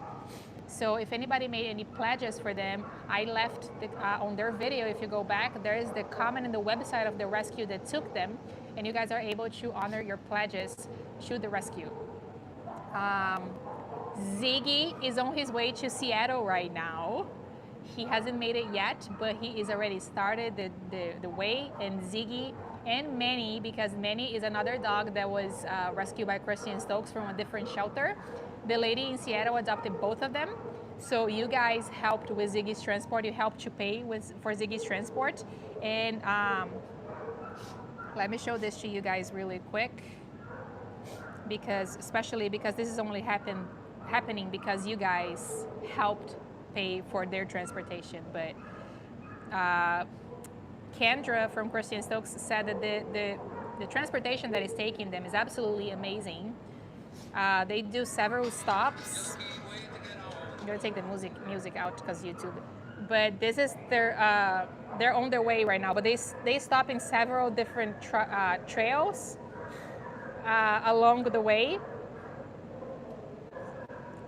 So if anybody made any pledges for them, I left on their video, if you go back, there is the comment in the website of the rescue that took them, and you guys are able to honor your pledges to the rescue. Ziggy is on his way to Seattle right now. He hasn't made it yet, but he is already started the way, and Ziggy and Manny, because Manny is another dog that was rescued by Christian Stokes from a different shelter. The lady in Seattle adopted both of them. So you guys helped with Ziggy's transport. You helped to pay for Ziggy's transport. And let me show this to you guys really quick, because especially because this is only happening because you guys helped pay for their transportation. But Kendra from Christian Stokes said that the transportation that is taking them is absolutely amazing. They do several stops. I'm gonna take the music out because YouTube. But this is they're on their way right now. But they stop in several different trails along the way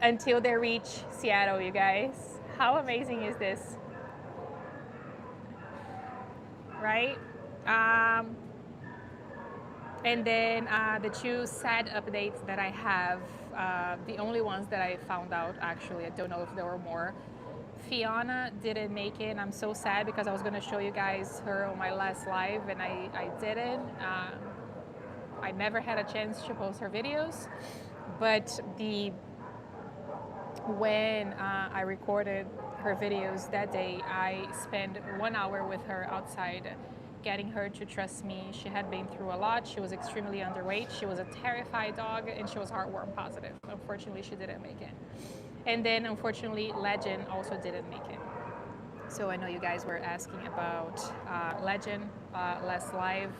until they reach Seattle. You guys, how amazing is this? Right? And then the two sad updates that I have, the only ones that I found out actually, I don't know if there were more. Fiona didn't make it. I'm so sad because I was going to show you guys her on my last live and I didn't. I never had a chance to post her videos, but when I recorded her videos that day, I spent 1 hour with her outside, getting her to trust me. She had been through a lot. She was extremely underweight. She was a terrified dog, and she was heartworm positive. Unfortunately, she didn't make it. And then, unfortunately, Legend also didn't make it. So I know you guys were asking about Legend last live,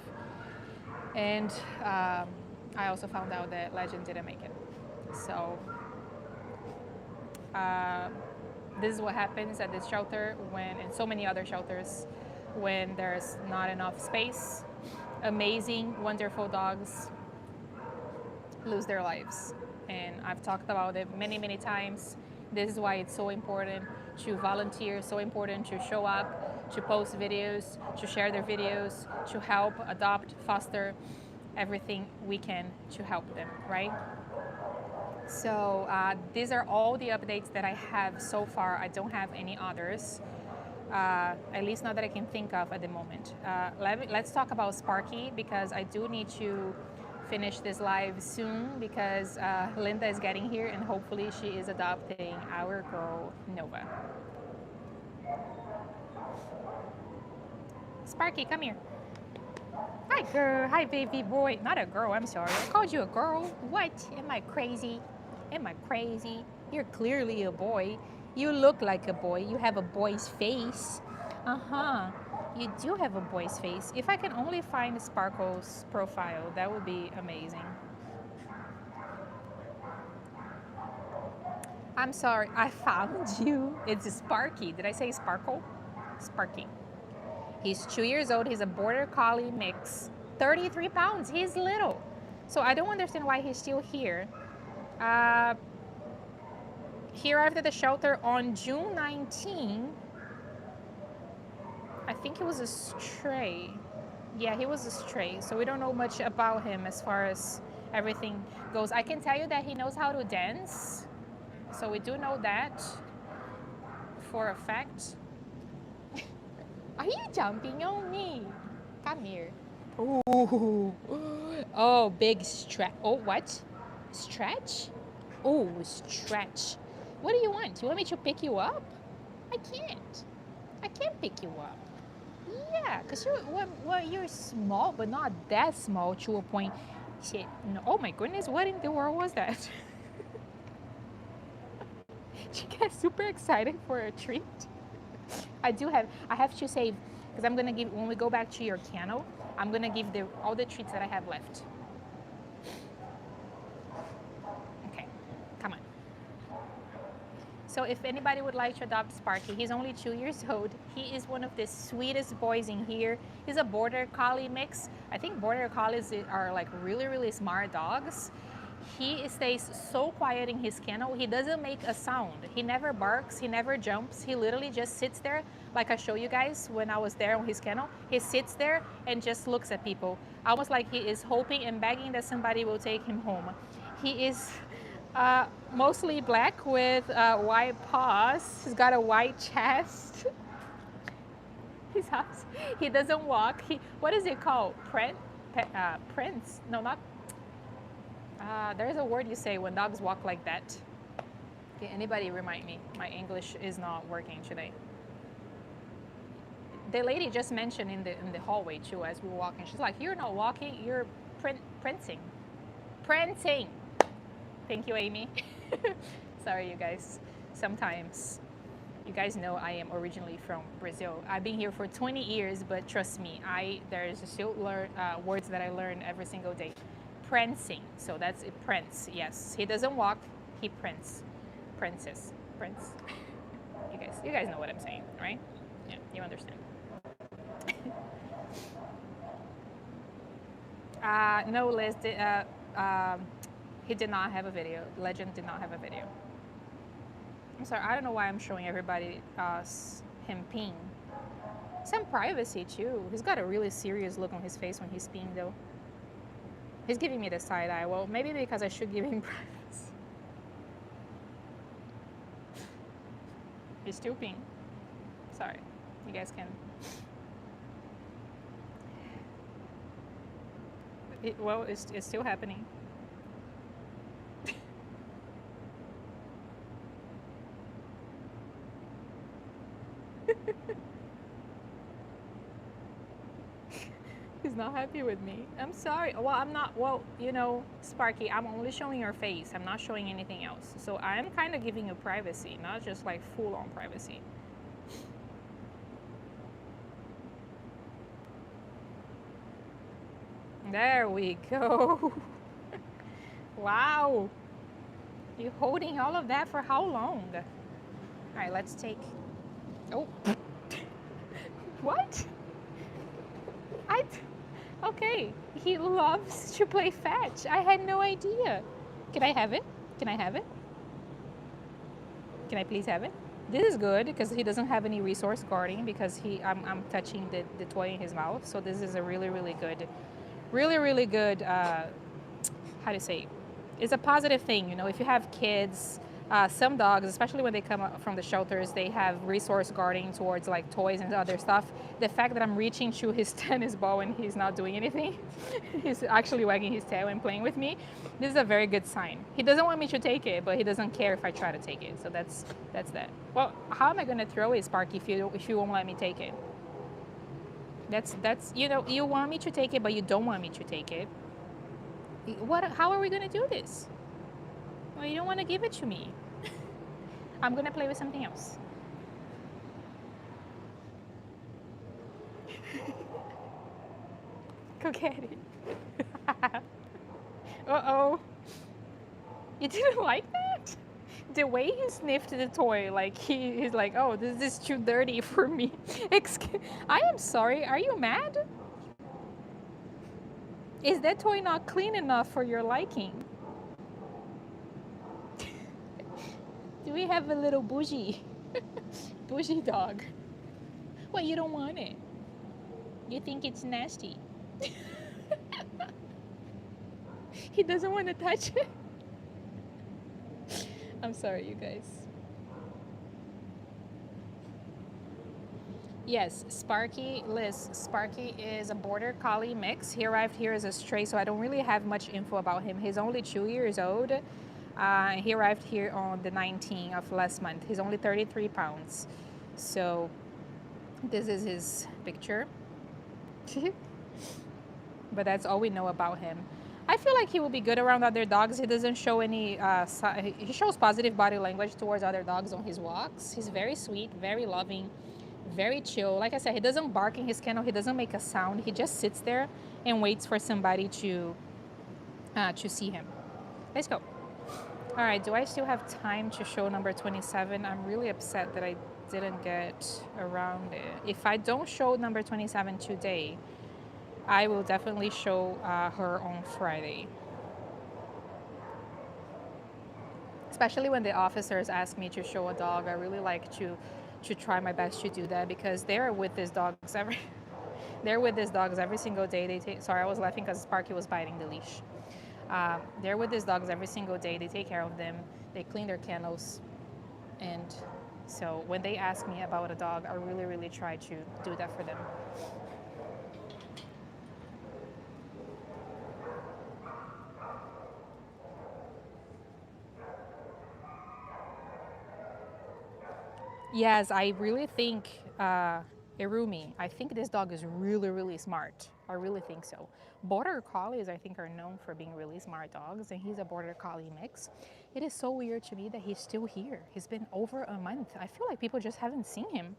and I also found out that Legend didn't make it. So this is what happens at this shelter when, and so many other shelters, when there's not enough space. Amazing, wonderful dogs lose their lives. And I've talked about it many, many times. This is why it's so important to volunteer, so important to show up, to post videos, to share their videos, to help, adopt, foster, everything we can to help them, right? So these are all the updates that I have so far. I don't have any others, at least not that I can think of at the moment. Let's talk about Sparky, because I do need to finish this live soon, because Linda is getting here and hopefully she is adopting our girl Nova. Sparky, come here. Hi girl, hi baby boy. Not a girl, I'm sorry. I called you a girl. What? Am I crazy? Am I crazy? You're clearly a boy. You look like a boy. You have a boy's face. Uh-huh. You do have a boy's face. If I can only find Sparkle's profile, that would be amazing. I'm sorry, I found you. It's Sparky. Did I say Sparkle? Sparky. He's 2 years old. He's a border collie mix. 33 pounds. He's little. So I don't understand why he's still here. He arrived at the shelter on June 19. I think he was a stray. Yeah, he was a stray. So we don't know much about him as far as everything goes. I can tell you that he knows how to dance. So we do know that for a fact. Are you jumping on me? Come here. Ooh. Oh, big stretch. Oh, what? Stretch? Oh, stretch. What do you want? You want me to pick you up? I can't. I can't pick you up. Yeah, because you're small, but not that small to a point. Shit. No. Oh my goodness, what in the world was that? She gets super excited for a treat. I have to save, because I'm gonna give, when we go back to your kennel, I'm gonna give all the treats that I have left. Okay, come on. So if anybody would like to adopt Sparky, he's only 2 years old. He is one of the sweetest boys in here. He's a border collie mix. I think border collies are like really, really smart dogs. He stays so quiet in his kennel. He doesn't make a sound. He never barks. He never jumps. He literally just sits there, like I showed you guys when I was there on his kennel. He sits there and just looks at people, almost like he is hoping and begging that somebody will take him home. He is mostly black with white paws. He's got a white chest. He doesn't walk. What is it called? Prince? No, not. There's a word you say when dogs walk like that. Can anybody remind me? My English is not working today. The lady just mentioned in the hallway too as we were walking. She's like, "You're not walking. You're prancing, prancing." Thank you, Amy. Sorry, you guys. Sometimes you guys know I am originally from Brazil. I've been here for 20 years, but trust me, there's still words that I learn every single day. Prancing. So that's it. Prance. Yes, he doesn't walk. He prints. Princess. Prince. You guys know what I'm saying, right? Yeah, you understand. No, Liz. He did not have a video. Legend did not have a video. I'm sorry. I don't know why I'm showing everybody him peeing. Some privacy too. He's got a really serious look on his face when he's peeing, though. He's giving me the side eye. Well, maybe because I should give him privacy. He's still peeing. Sorry. You guys can. Well, it's still happening. He's not happy with me. I'm sorry. Well, I'm not. Well, Sparky, I'm only showing your face. I'm not showing anything else. So I'm kind of giving you privacy, not just like full on privacy. There we go. Wow. You're holding all of that for how long? All right, let's take. Oh. What? Okay. He loves to play fetch. I had no idea. Can I have it? Can I have it? Can I please have it? This is good because he doesn't have any resource guarding because I'm touching the toy in his mouth. So this is a really, really good, how to say, it's a positive thing. If you have kids, some dogs, especially when they come up from the shelters, they have resource guarding towards like toys and other stuff. The fact that I'm reaching to his tennis ball and he's not doing anything, he's actually wagging his tail and playing with me. This is a very good sign. He doesn't want me to take it, but he doesn't care if I try to take it. So that's that. Well, how am I going to throw it, Sparky, if you won't let me take it? That's you want me to take it, but you don't want me to take it. How are we going to do this? Well, you don't want to give it to me. I'm going to play with something else. Go get it. Uh-oh. You didn't like that? The way he sniffed the toy, like he's like, oh, this is too dirty for me. I am sorry. Are you mad? Is that toy not clean enough for your liking? Do we have a little bougie? Bougie dog. Well, you don't want it. You think it's nasty. He doesn't want to touch it. I'm sorry, you guys. Yes, Sparky, Liz. Sparky is a border collie mix. He arrived here as a stray, so I don't really have much info about him. He's only 2 years old. He arrived here on the 19th of last month. He's only 33 pounds. So this is his picture. But that's all we know about him. I feel like he will be good around other dogs. He doesn't show any, he shows positive body language towards other dogs on his walks. He's very sweet, very loving, very chill. Like I said, he doesn't bark in his kennel. He doesn't make a sound. He just sits there and waits for somebody to see him. Let's go. All right, do I still have time to show number 27? I'm really upset that I didn't get around it. If I don't show number 27 today, I will definitely show her on Friday. Especially when the officers ask me to show a dog, I really like to try my best to do that because they're with these dogs every single day. Sorry, I was laughing because Sparky was biting the leash. They're with these dogs every single day. They take care of them. They clean their kennels. And so when they ask me about a dog, I really, really try to do that for them. Yes, I really think Irumi. I think this dog is really, really smart. I really think so. Border Collies, I think, are known for being really smart dogs, and he's a Border Collie mix. It is so weird to me that he's still here. He's been over a month. I feel like people just haven't seen him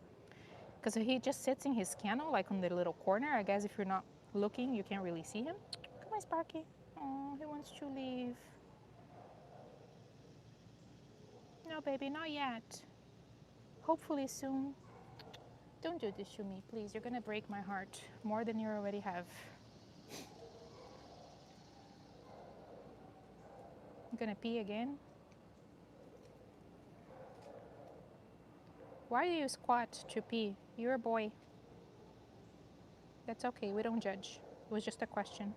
because he just sits in his kennel, like on the little corner. I guess if you're not looking, you can't really see him. Come on, Sparky. Oh, he wants to leave. No, baby, not yet. Hopefully soon. Don't do this to me, please. You're gonna break my heart more than you already have. I'm gonna pee again. Why do you squat to pee? You're a boy. That's okay, we don't judge. It was just a question.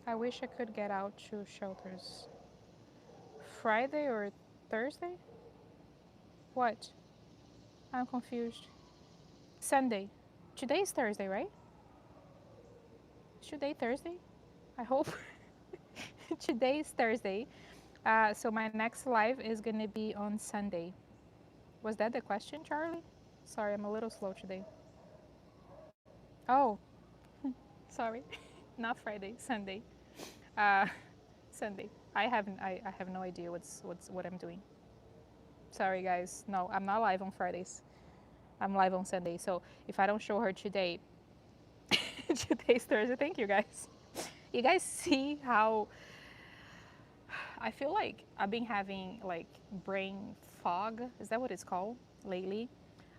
I wish I could get out to shelters. Friday or Thursday? What? I'm confused. Sunday. Today is Thursday, right? Is today Thursday? I hope. Today is Thursday. So my next live is gonna be on Sunday. Was that the question, Charlie? Sorry, I'm a little slow today. Oh, sorry. Not Friday, Sunday. Uh, Sunday. I have no idea what I'm doing. Sorry guys. No, I'm not live on Fridays. I'm live on Sunday. So if I don't show her today, today's Thursday. Thank you guys. You guys see how I feel like I've been having like brain fog. Is that what it's called lately?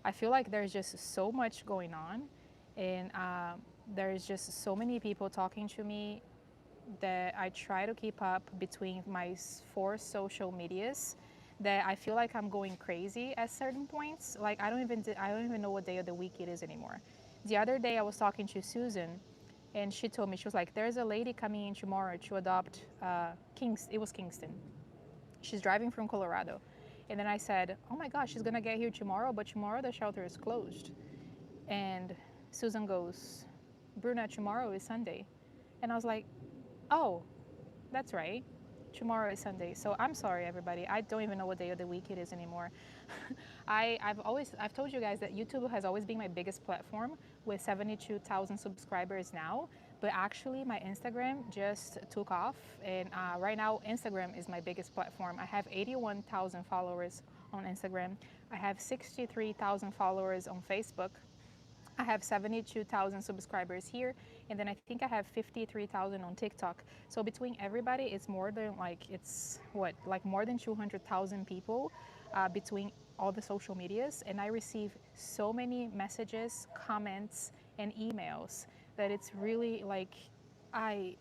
I feel like there's just so much going on, and there's just so many people talking to me that I try to keep up between my four social medias. That I feel like I'm going crazy at certain points. Like I don't even know what day of the week it is anymore. The other day I was talking to Susan, and she told me she was like, "There's a lady coming in tomorrow to adopt It was Kingston. She's driving from Colorado." And then I said, "Oh my gosh, she's gonna get here tomorrow, but tomorrow the shelter is closed." And Susan goes, "Bruna, tomorrow is Sunday." And I was like, "Oh, that's right. Tomorrow is Sunday." So I'm sorry, everybody. I don't even know what day of the week it is anymore. I've told you guys that YouTube has always been my biggest platform with 72,000 subscribers now. But actually, my Instagram just took off, and right now, Instagram is my biggest platform. I have 81,000 followers on Instagram. I have 63,000 followers on Facebook. I have 72,000 subscribers here, and then I think I have 53,000 on TikTok. So between everybody, it's more than like more than 200,000 people between all the social medias. And I receive so many messages, comments, and emails that it's really like I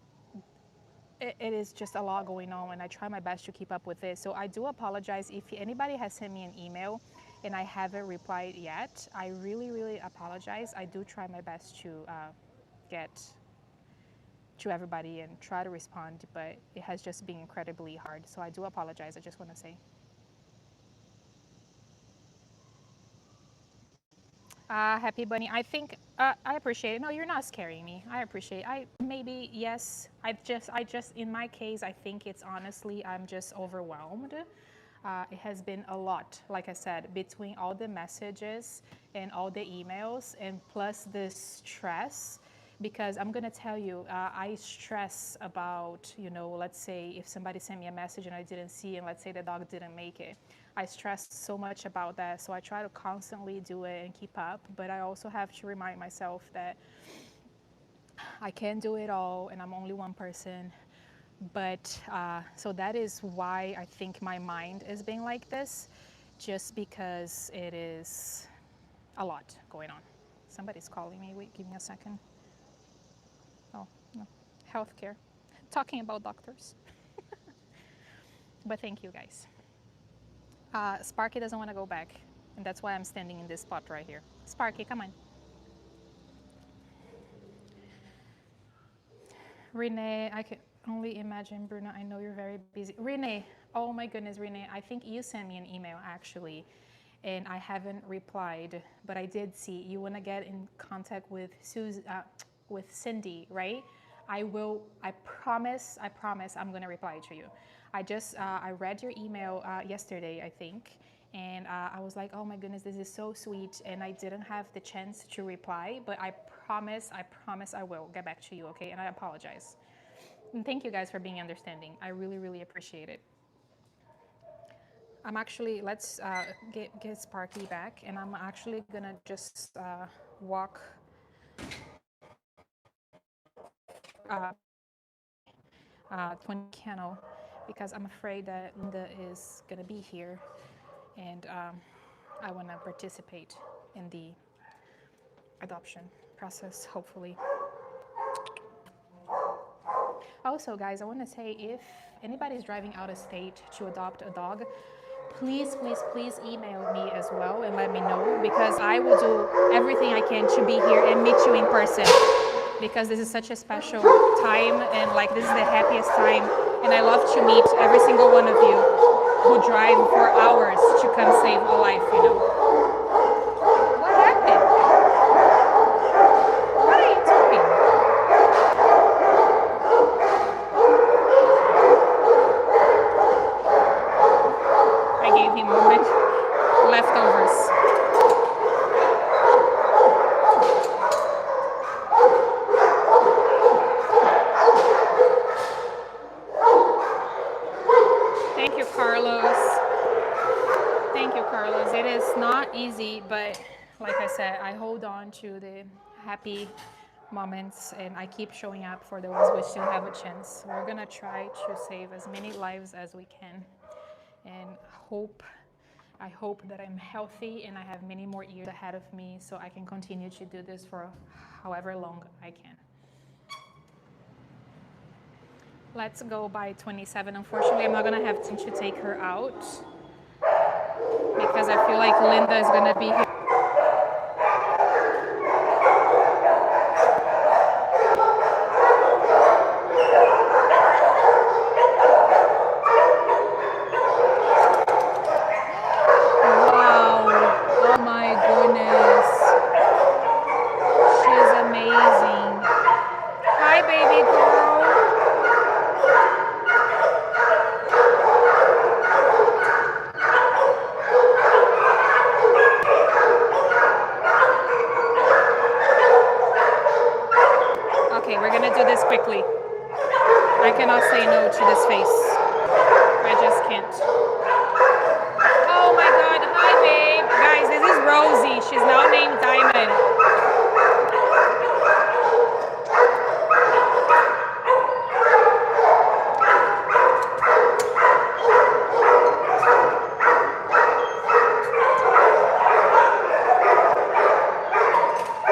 it is just a lot going on, and I try my best to keep up with it. So I do apologize if anybody has sent me an email and I haven't replied yet. I really, really apologize. I do try my best to get to everybody and try to respond, but it has just been incredibly hard. So I do apologize. I just want to say. Happy Bunny. I think I appreciate it. No, you're not scaring me. I appreciate it. I maybe yes. I just in my case, I think it's honestly I'm just overwhelmed. It has been a lot, like I said, between all the messages and all the emails, and plus the stress. Because I'm gonna tell you, I stress about, let's say if somebody sent me a message and I didn't see, and let's say the dog didn't make it. I stress so much about that, so I try to constantly do it and keep up. But I also have to remind myself that I can't do it all, and I'm only one person. But so that is why I think my mind is being like this, just because it is a lot going on. Somebody's calling me. Wait, give me a second. Oh, no. Healthcare. Talking about doctors. But thank you guys. Sparky doesn't want to go back, and that's why I'm standing in this spot right here. Sparky, come on. Renee, I can only imagine, Bruna. I know you're very busy. Renee, oh my goodness, Renee, I think you sent me an email actually, and I haven't replied, but I did see you want to get in contact with with Cindy, right? I promise, I'm gonna reply to you. I read your email yesterday, I think, and I was like, oh my goodness, this is so sweet, and I didn't have the chance to reply, but I promise I will get back to you, okay? And I apologize. And thank you guys for being understanding. I really, really appreciate it. I'm actually, let's get Sparky back, and I'm actually gonna just walk 20 kennel because I'm afraid that Linda is gonna be here, and I wanna participate in the adoption process, hopefully. Also, guys, I want to say if anybody's driving out of state to adopt a dog, please, please, please email me as well and let me know, because I will do everything I can to be here and meet you in person, because this is such a special time, and like this is the happiest time, and I love to meet every single one of you who drive for hours to come save a life, you know. What happened? What are you doing? I gave him leftovers. Thank you, Carlos. Thank you, Carlos. It is not easy, but like I said, I hold on to the happy moments and I keep showing up for the ones we still have a chance. We're gonna try to save as many lives as we can, and I hope that I'm healthy and I have many more years ahead of me so I can continue to do this for however long I can. Let's go by 27. Unfortunately, I'm not gonna have time to take her out because I feel like Linda is gonna be here. Wow, oh my goodness. She's amazing. Hi, baby girl. Okay, we're gonna do this quickly. I cannot say no to this face. I just can't. Oh my God, hi babe. Guys, this is Rosie. She's now named Diamond.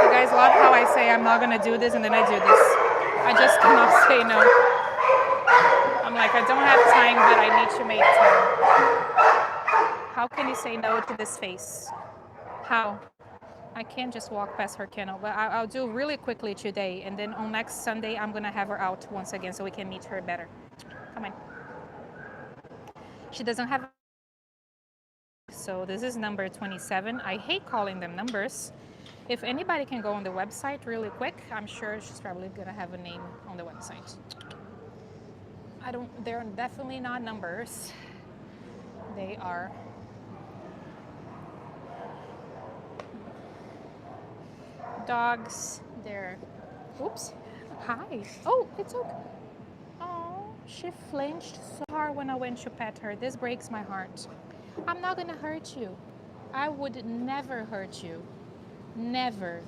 You guys love how I say I'm not gonna do this and then I do this. I just cannot say no. I'm like, I don't have time, but I need to make time. How can you say no to this face? How? I can't just walk past her kennel, but I'll do really quickly today, and then on next Sunday, I'm gonna have her out once again so we can meet her better. Come on. She doesn't have, so this is number 27. I hate calling them numbers. If anybody can go on the website really quick, I'm sure she's probably gonna have a name on the website. They're definitely not numbers. They are dogs. They're, oops, hi. Oh, it's okay. Oh, she flinched so hard when I went to pet her. This breaks my heart. I'm not gonna hurt you. I would never hurt you. Never,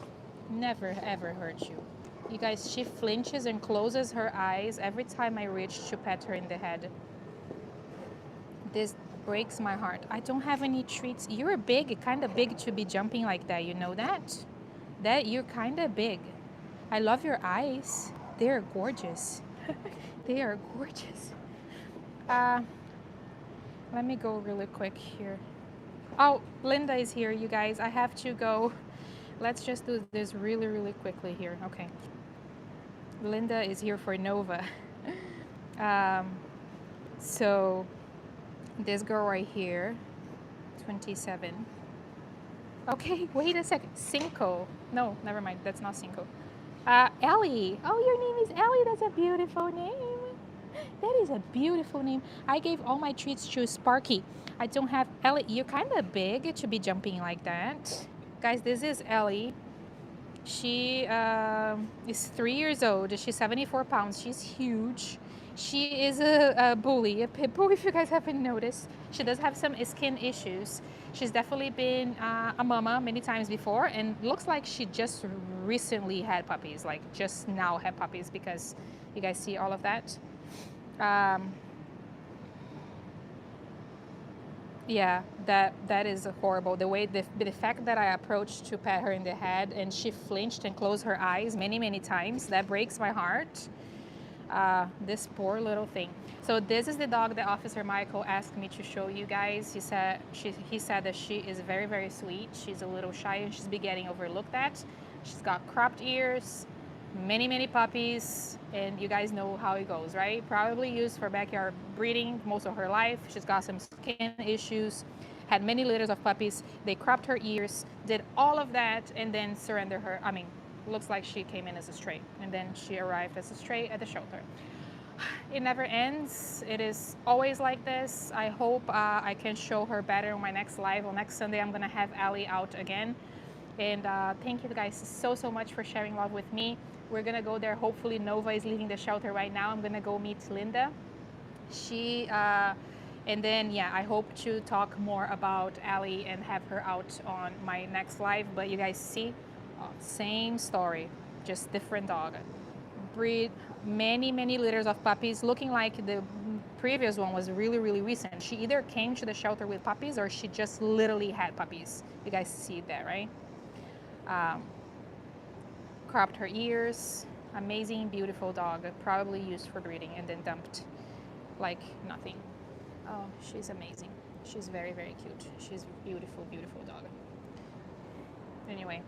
never, ever hurt you. You guys, she flinches and closes her eyes every time I reach to pet her in the head. This breaks my heart. I don't have any treats. You're big, kind of big to be jumping like that. You know that? That you're kind of big. I love your eyes. They're gorgeous. They are gorgeous. Let me go really quick here. Oh, Linda is here, you guys. I have to go. Let's just do this really, really quickly here. Okay. Linda is here for Nova. So this girl right here, 27. Okay, wait a second. Cinco. No, never mind. That's not Cinco. Ellie. Oh, your name is Ellie. That's a beautiful name. That is a beautiful name. I gave all my treats to Sparky. I don't have Ellie. You're kind of big to be jumping like that. Guys, this is Ellie. She is 3 years old. She's 74 pounds. She's huge. She is a bully, a pit bull, if you guys haven't noticed. She does have some skin issues. She's definitely been a mama many times before, and looks like she just recently had puppies, like just now had puppies, because you guys see all of that. Um, Yeah, that is horrible. The fact that I approached to pat her in the head and she flinched and closed her eyes many times, that breaks my heart. This poor little thing. So this is the dog that Officer Michael asked me to show you guys. He said that she is very sweet. She's a little shy and she's been getting overlooked at. She's got cropped ears, many puppies, and you guys know how it goes, right? Probably used for backyard breeding most of her life. She's got some skin issues, had many litters of puppies. They cropped her ears, did all of that, and then surrendered her. I mean, looks like she came in as a stray, and then she arrived as a stray at the shelter. It never ends. It is always like this. I hope I can show her better on my next live. On next Sunday, I'm gonna have Allie out again. And thank you guys so much for sharing love with me. We're gonna go there. Hopefully Nova is leaving the shelter right now. I'm gonna go meet Linda. And then yeah, I hope to talk more about Allie and have her out on my next live. But you guys see, same story, just different dog. Breed many litters of puppies, looking like the previous one was really recent. She either came to the shelter with puppies or she just literally had puppies. You guys see that, right? Cropped her ears. Amazing, beautiful dog, probably used for breeding and then dumped like nothing. Oh, she's amazing. She's very cute. She's a beautiful dog. Anyway,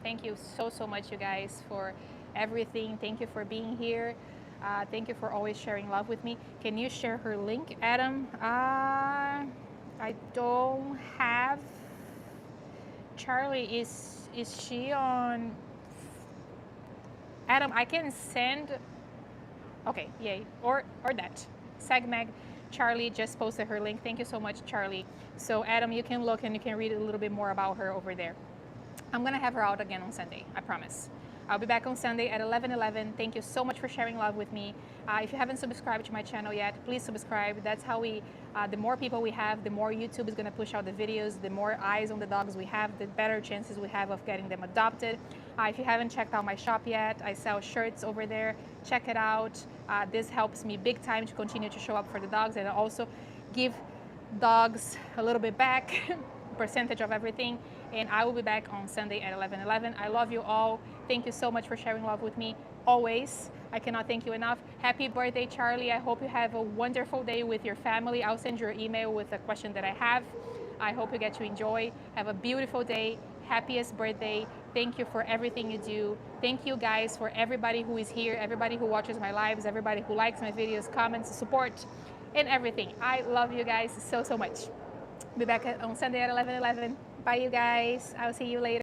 thank you so much, you guys, for everything. Thank you for being here. Thank you for always sharing love with me. Can you share her link, Adam? I don't have. Charlie, is she on? Adam, I can send. Okay, yay, or that. Sagmag, Charlie just posted her link. Thank you so much, Charlie. So Adam, you can look and you can read a little bit more about her over there. I'm gonna have her out again on Sunday, I promise. I'll be back on Sunday at 11:11. Thank you so much for sharing love with me. If you haven't subscribed to my channel yet, please subscribe. That's how the more people we have, the more YouTube is gonna push out the videos, the more eyes on the dogs we have, the better chances we have of getting them adopted. If you haven't checked out my shop yet, I sell shirts over there. Check it out. This helps me big time to continue to show up for the dogs and also give dogs a little bit back, percentage of everything. And I will be back on Sunday at 11:11. I love you all. Thank you so much for sharing love with me always. I cannot thank you enough. Happy birthday, Charlie. I hope you have a wonderful day with your family. I'll send you an email with a question that I have. I hope you get to enjoy. Have a beautiful day. Happiest birthday. Thank you for everything you do. Thank you guys for everybody who is here, everybody who watches my lives, everybody who likes my videos, comments, support, and everything. I love you guys so much. Be back on Sunday at 11:11. Bye, you guys. I'll see you later.